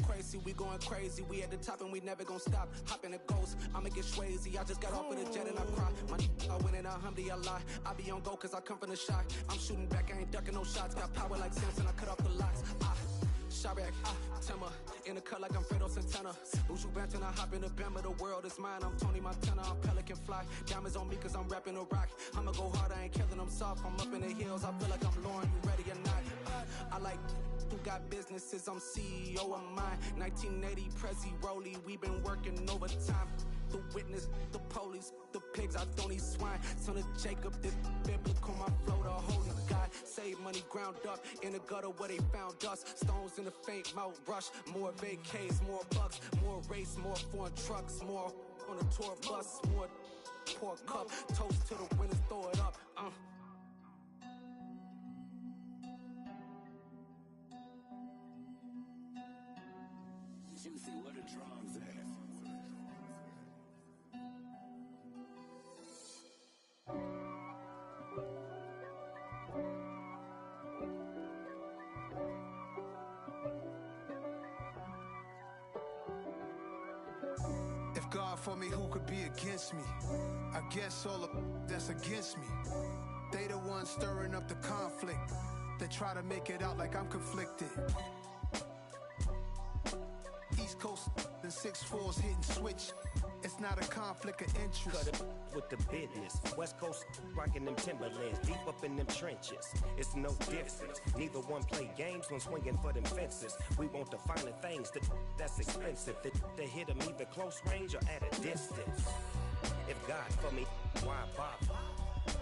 Crazy, we going crazy. We at the top and we never gonna stop. Hop in a ghost, I'ma get swayzy. I just got off with a jet and I cry. My I win in alhamdulillah. I be on go cause I come from the shot. I'm shooting back, I ain't ducking no shots. Got power like Samson, I cut off the locks. Shabak, Timmer, in the cut like I'm Fredo Santana. Buju Banton, I hop in the Bama, the world is mine. I'm Tony Montana, I'm Pelican Fly. Diamonds on me cause I'm rapping a rock. I'ma go hard, I ain't killing them soft. I'm up in the hills, I feel like I'm Lauren, you ready or not? I like who got businesses, I'm CEO of mine. 1980 Prezi Rolly, we been working overtime. The witness, the police, the pigs, I don't eat swine. Son of Jacob, this biblical, my flow, the holy God. Save money ground up in the gutter where they found us. Stones in the faint mouth rush. More vacays, more bucks, more race, more foreign trucks, more on a tour bus, more pork cup. Toast to the winners, throw it up. Juicy, where the drums at? If God for me, who could be against me? I guess all of that's against me. They the ones stirring up the conflict. They try to make it out like I'm conflicted. East Coast and 6'4's hitting switch. It's not a conflict of interest. Cut it with the business. West Coast rocking them Timberlands, deep up in them trenches. It's no difference. Neither one play games when swinging for them fences. We want the finer things that's expensive. They hit them either close range or at a distance. If God for me, why bother?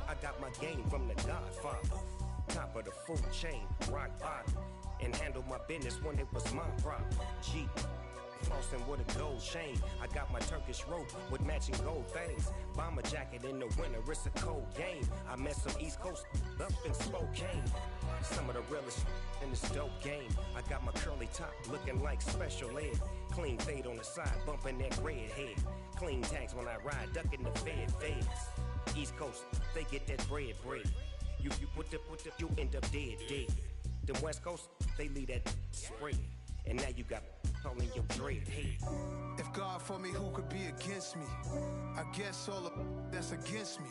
I got my game from the Godfather. Top of the food chain, rock bottom. And handle my business when it was my problem. G. Flossing with a gold chain. I got my Turkish rope with matching gold things. Bomber jacket in the winter, it's a cold game. I met some East Coast up in Spokane. Some of the realest in this dope game. I got my curly top looking like special ed. Clean fade on the side, bumping that red head. Clean tags when I ride, ducking the feds. East Coast, they get that bread. You put the, you end up dead. Them West Coast, they leave that spread. And now you got all in your dread head. If God for me, who could be against me? I guess all of that's against me.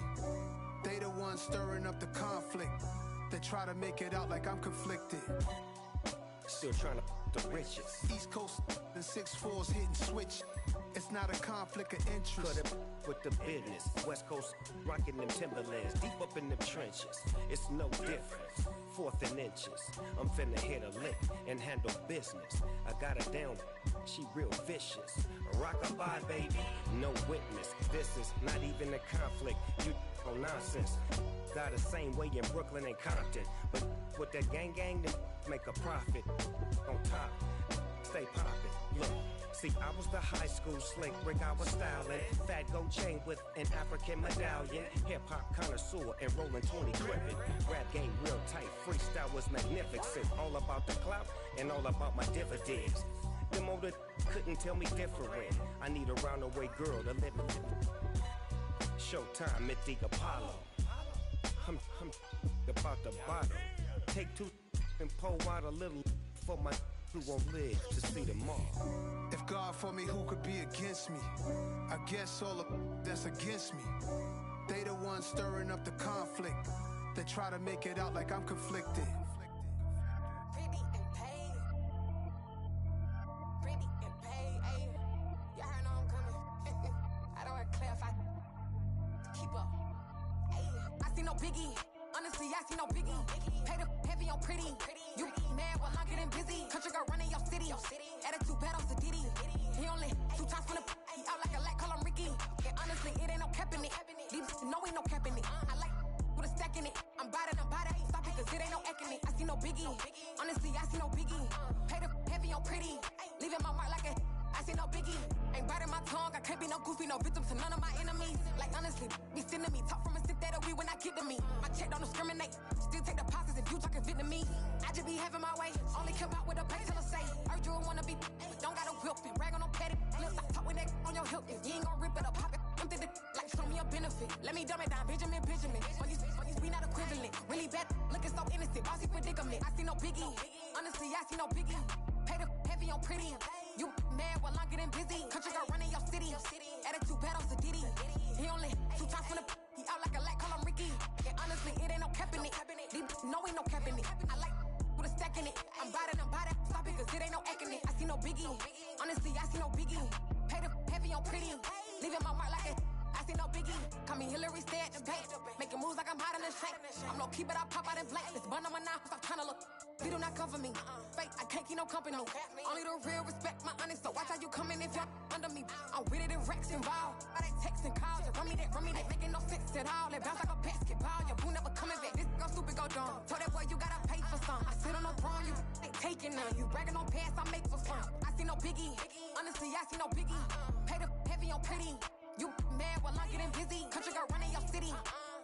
They the ones stirring up the conflict. They try to make it out like I'm conflicted. Still trying to the riches. East Coast and 6'4's hitting switch. It's not a conflict of interest. Cut it with the business. West Coast rocking them Timberlands, deep up in them trenches. It's no difference. 4th and inches. I'm finna hit a lick and handle business. I got her down, she real vicious. Rock-a-bye, baby, no witness. This is not even a conflict. You on nonsense. Got the same way in Brooklyn and Compton. But with that gang, then make a profit. On top, stay poppin'. Look. See, I was the high school slick Rick, I was styling. Fat gold chain with an African medallion. Hip-hop connoisseur and rolling 20 crippin'. Rap game real tight, freestyle was magnificent. All about the clout and all about my dividends. Them older couldn't tell me different. I need a roundaway girl to let me Showtime at the Apollo. I'm about the bottom. Take 2 and pour out a little for my who won't live to see tomorrow. If God for me, who could be against me? I guess all of that's against me. They the ones stirring up the conflict. They try to make it out like I'm conflicted. I see no biggie. Honestly, I see no biggie. Pay the heavy on pretty. You mad while I'm getting busy. Country girl running your city. Attitude bad off the Diddy. He only 2 times from the he out like a light, call him Ricky. And honestly, it ain't no cap in it. Leave no ain't no cap in it. I like with a stack in it. I'm biting. Stop it, cause it ain't no eck in it. I see no biggie. Honestly, I see no biggie. Pay the heavy on pretty. Leaving my mark like a I see no biggie. Ain't biting my tongue. I can't be no goofy, no victim to none of my enemies. Like honestly, be sending me talk from a sip that'll be when I get to me. My check don't discriminate. Still take deposits if you talking Vietnamese. I just be having my way. Only come out with a pay till I say. Heard you wanna be, but don't got a whip and brag on no petty. Lips, I talk with that on your hip. If you ain't gon' rip it or pop it, I'm the like show me a benefit. Let me dumb it down, Benjamin. On these we not equivalent. Really bad, looking so innocent. Bossy predicament. I see no biggie. Honestly, I see no biggie. Pay the heavy on pretty. You mad while I'm getting busy. Country girl running your city. Attitude bad off the Diddy. He only 2 times from the he out like a light, call him Ricky. And honestly, it ain't no cap in it. No ain't no cap in it. I like with a stacking it. I'm bought it, stop it, cause it ain't no acting it. I see no biggie. Honestly, I see no biggie. Pay the heavy on pretty. Leaving my mark like it. I see no biggie. Call me Hillary, stay at the bank. Making moves like I'm hot in the shank. I'm no keep it, I pop out in blank. This bun on my knife, stop trying to look. They do not come for me. Fake, I can't keep no company. Only the real respect my honest. So watch how you coming if you're under me. I'm with it in Rex involved. All they text and calls. Just run me that. Making no sense at all. They bounce like a basketball. Your boo never coming back. This go stupid, go dumb. Told that boy you gotta pay for some. I sit on the throne, you ain't taking none. You bragging on past, I make for fun. I see no biggie. Honestly, I see no biggie. Pay the heavy on pretty. You mad while I'm getting busy. Country girl running your city.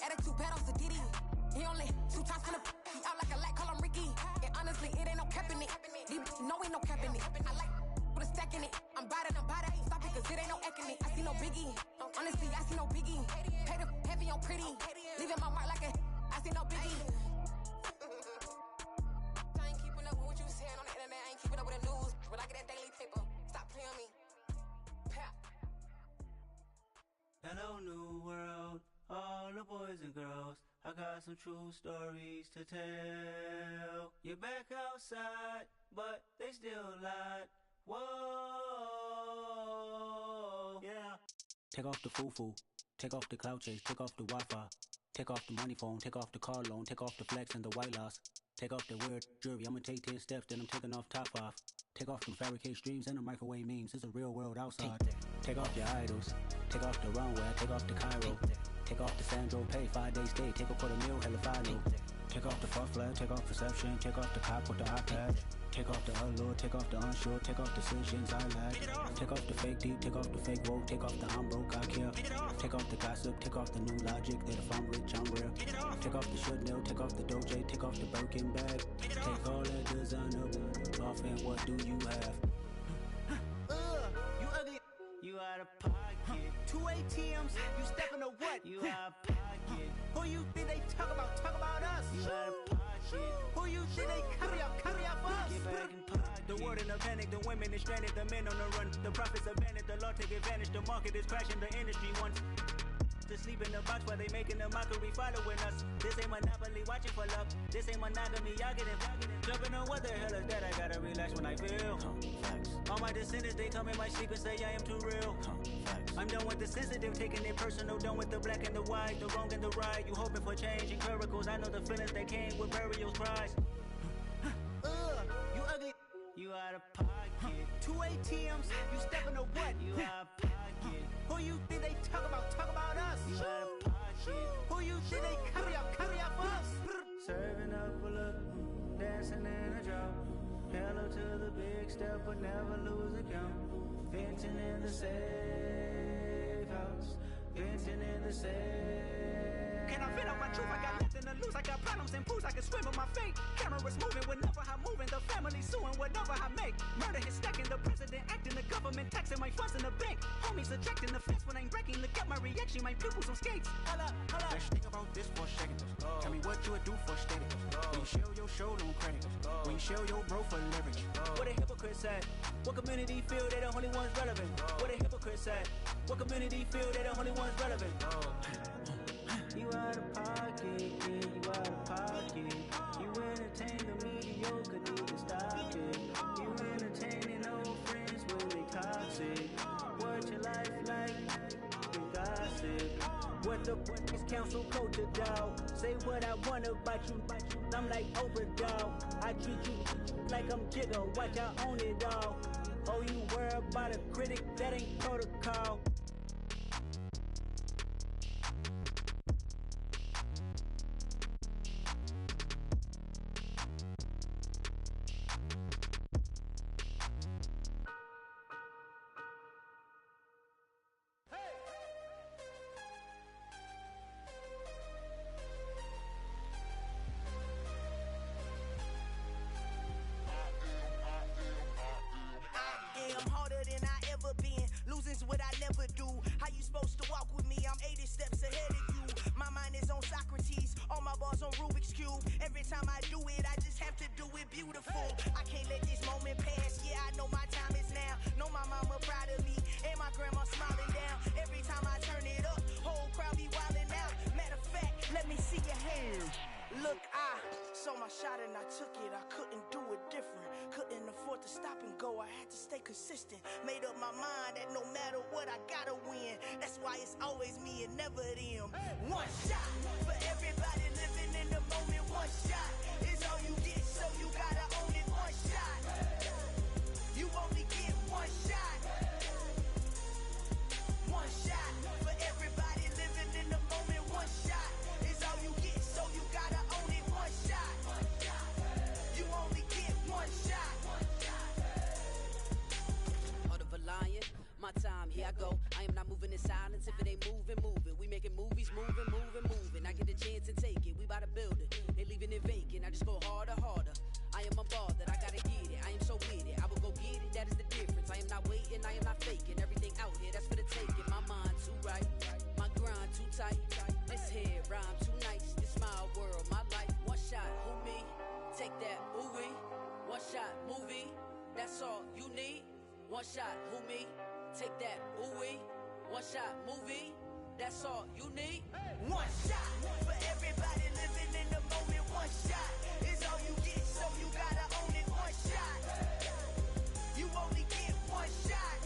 Attitude bad on Diddy. He only 2 times from the he out like a light, call him Ricky. And honestly, it ain't no cap in it. No, ain't no cap in it. I like with a stack in it. I'm bought it. Stop it, cause it ain't no acting it. I see no biggie. Honestly, I see no biggie. Pay the heavy on pretty. Leaving my mark like a I see no biggie. I ain't keeping up with what you saying on the internet. I ain't keeping up with the news. But I get that daily paper. Stop playing on me. Hello, new world, all the boys and girls. I got some true stories to tell. You're back outside, but they still lied. Whoa, yeah. Take off the foo-foo, take off the cloud chase, take off the Wi-Fi. Take off the money phone, take off the car loan, take off the flex and the white loss. Take off the weird jewelry, I'ma take 10 steps, then I'm taking off top 5. Take off them fabricate streams and the microwave memes, it's a real world outside. Take off your idols, take off the runway, take off the Cairo. Take off the Sandro pay, 5 days stay, take off for the meal, hella follow. Take off the fuck flag, take off perception, take off the cop with the iPad. Take off the allure, take off the unsure, take off decisions I lack. Take off the fake deep, take off the fake woke, take off the I'm broke, I care. Take off the gossip, take off the new logic that if I'm rich, I'm real. Take off the should know, take off the Doge, take off the Birkin bag. Take all that designer off and what do you have? You ugly, you out of pocket. 2 ATMs, you stepping to what? You out of pocket. Who you think they talk about us? You out of pocket. Who you think they carry up us? Get back in pocket. The world in a panic, the women is stranded, the men on the run. The profits abandoned, the law take advantage, the market is crashing, the industry wants to sleep in the box while they making a mockery following us. This ain't Monopoly, watching for love. This ain't monogamy, y'all get it. Jumping on what the hell is that? I gotta relax when I feel. All my descendants, they come in my sleep and say I am too real. I'm done with the sensitive, taking it personal. Done with the black and the white, the wrong and the right. You hoping for change and miracles. I know the feelings that came with burial cries. You ugly, you out of pocket. 2 ATMs, you stepping to what? You out of pocket. Who you think they talk about us? You out of pocket. Who you think they carry up us? Serving up a look, dancing in a drop. Hello to the big step, but never lose a count. Venting in the safe house, venting in the safe. Can I vent out my truth? I got nothing to lose. I got problems and pools. I can swim with my fate. Cameras moving whenever I'm moving. The family suing whatever I make. Murder is stacking. The president acting. The government taxing my funds in the bank. Homies ejecting the fence when I'm breaking. Look at my reaction. My pupils on skates. Holla. Let's think about this for a second. Tell me what you would do for status. When you show your show on credit. When you show your bro for leverage. What a hypocrite said. What community feel they the only ones relevant? What a hypocrite said. What community feel they the only ones relevant? You out of pocket, yeah, you out of pocket. You entertain the mediocre, need to stop it. You entertaining old friends when they toxic. What your life like? You gossip. What the is council culture, dog? Say what I want about you. I'm like overdog. I treat you like I'm Jigga. Watch I own it all. Oh, you worry about a critic? That ain't protocol. What I never shot and I took it, I couldn't do it different. Couldn't afford to stop and go, I had to stay consistent. Made up my mind that no matter what, I gotta win. That's why it's always me and never them. One shot for everybody living in the moment. One shot is all you get, so you gotta own it. One shot, you only get one shot. One shot for everybody living in the moment. One shot is all you get, so you gotta own it. One shot, you only get one shot. Heart of a lion, my time, here I go. I am not moving in silence. If it ain't moving, moving. We making movies, moving, moving, moving. I get a chance to take it. We bout to build it. They leaving it vacant. I just go harder, harder. I am a ball that I gotta get it. I am so with it. I will go get it. That is the difference. I am not waiting. I am not faking. Everything out here, that's for the taking. My mind too right. My grind too tight. This head rhyme too nice. This my world, my life. One shot, who me? Take that, ooh wee. One shot, movie. That's all you need. One shot, who me? Take that, ooh wee. One shot, movie. That's all you need. One shot for everybody living in the moment. One shot is all you get, so you gotta own it. One shot, you only get one shot.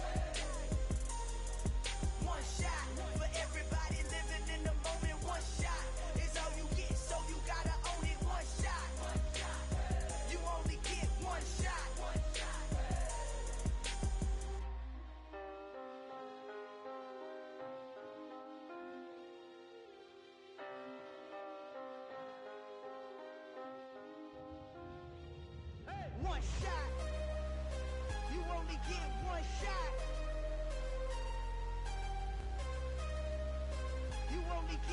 One shot for everybody living in the moment. One shot is all you get, so you gotta own it. One shot, you only get one shot. One shot. You only get one shot. You only get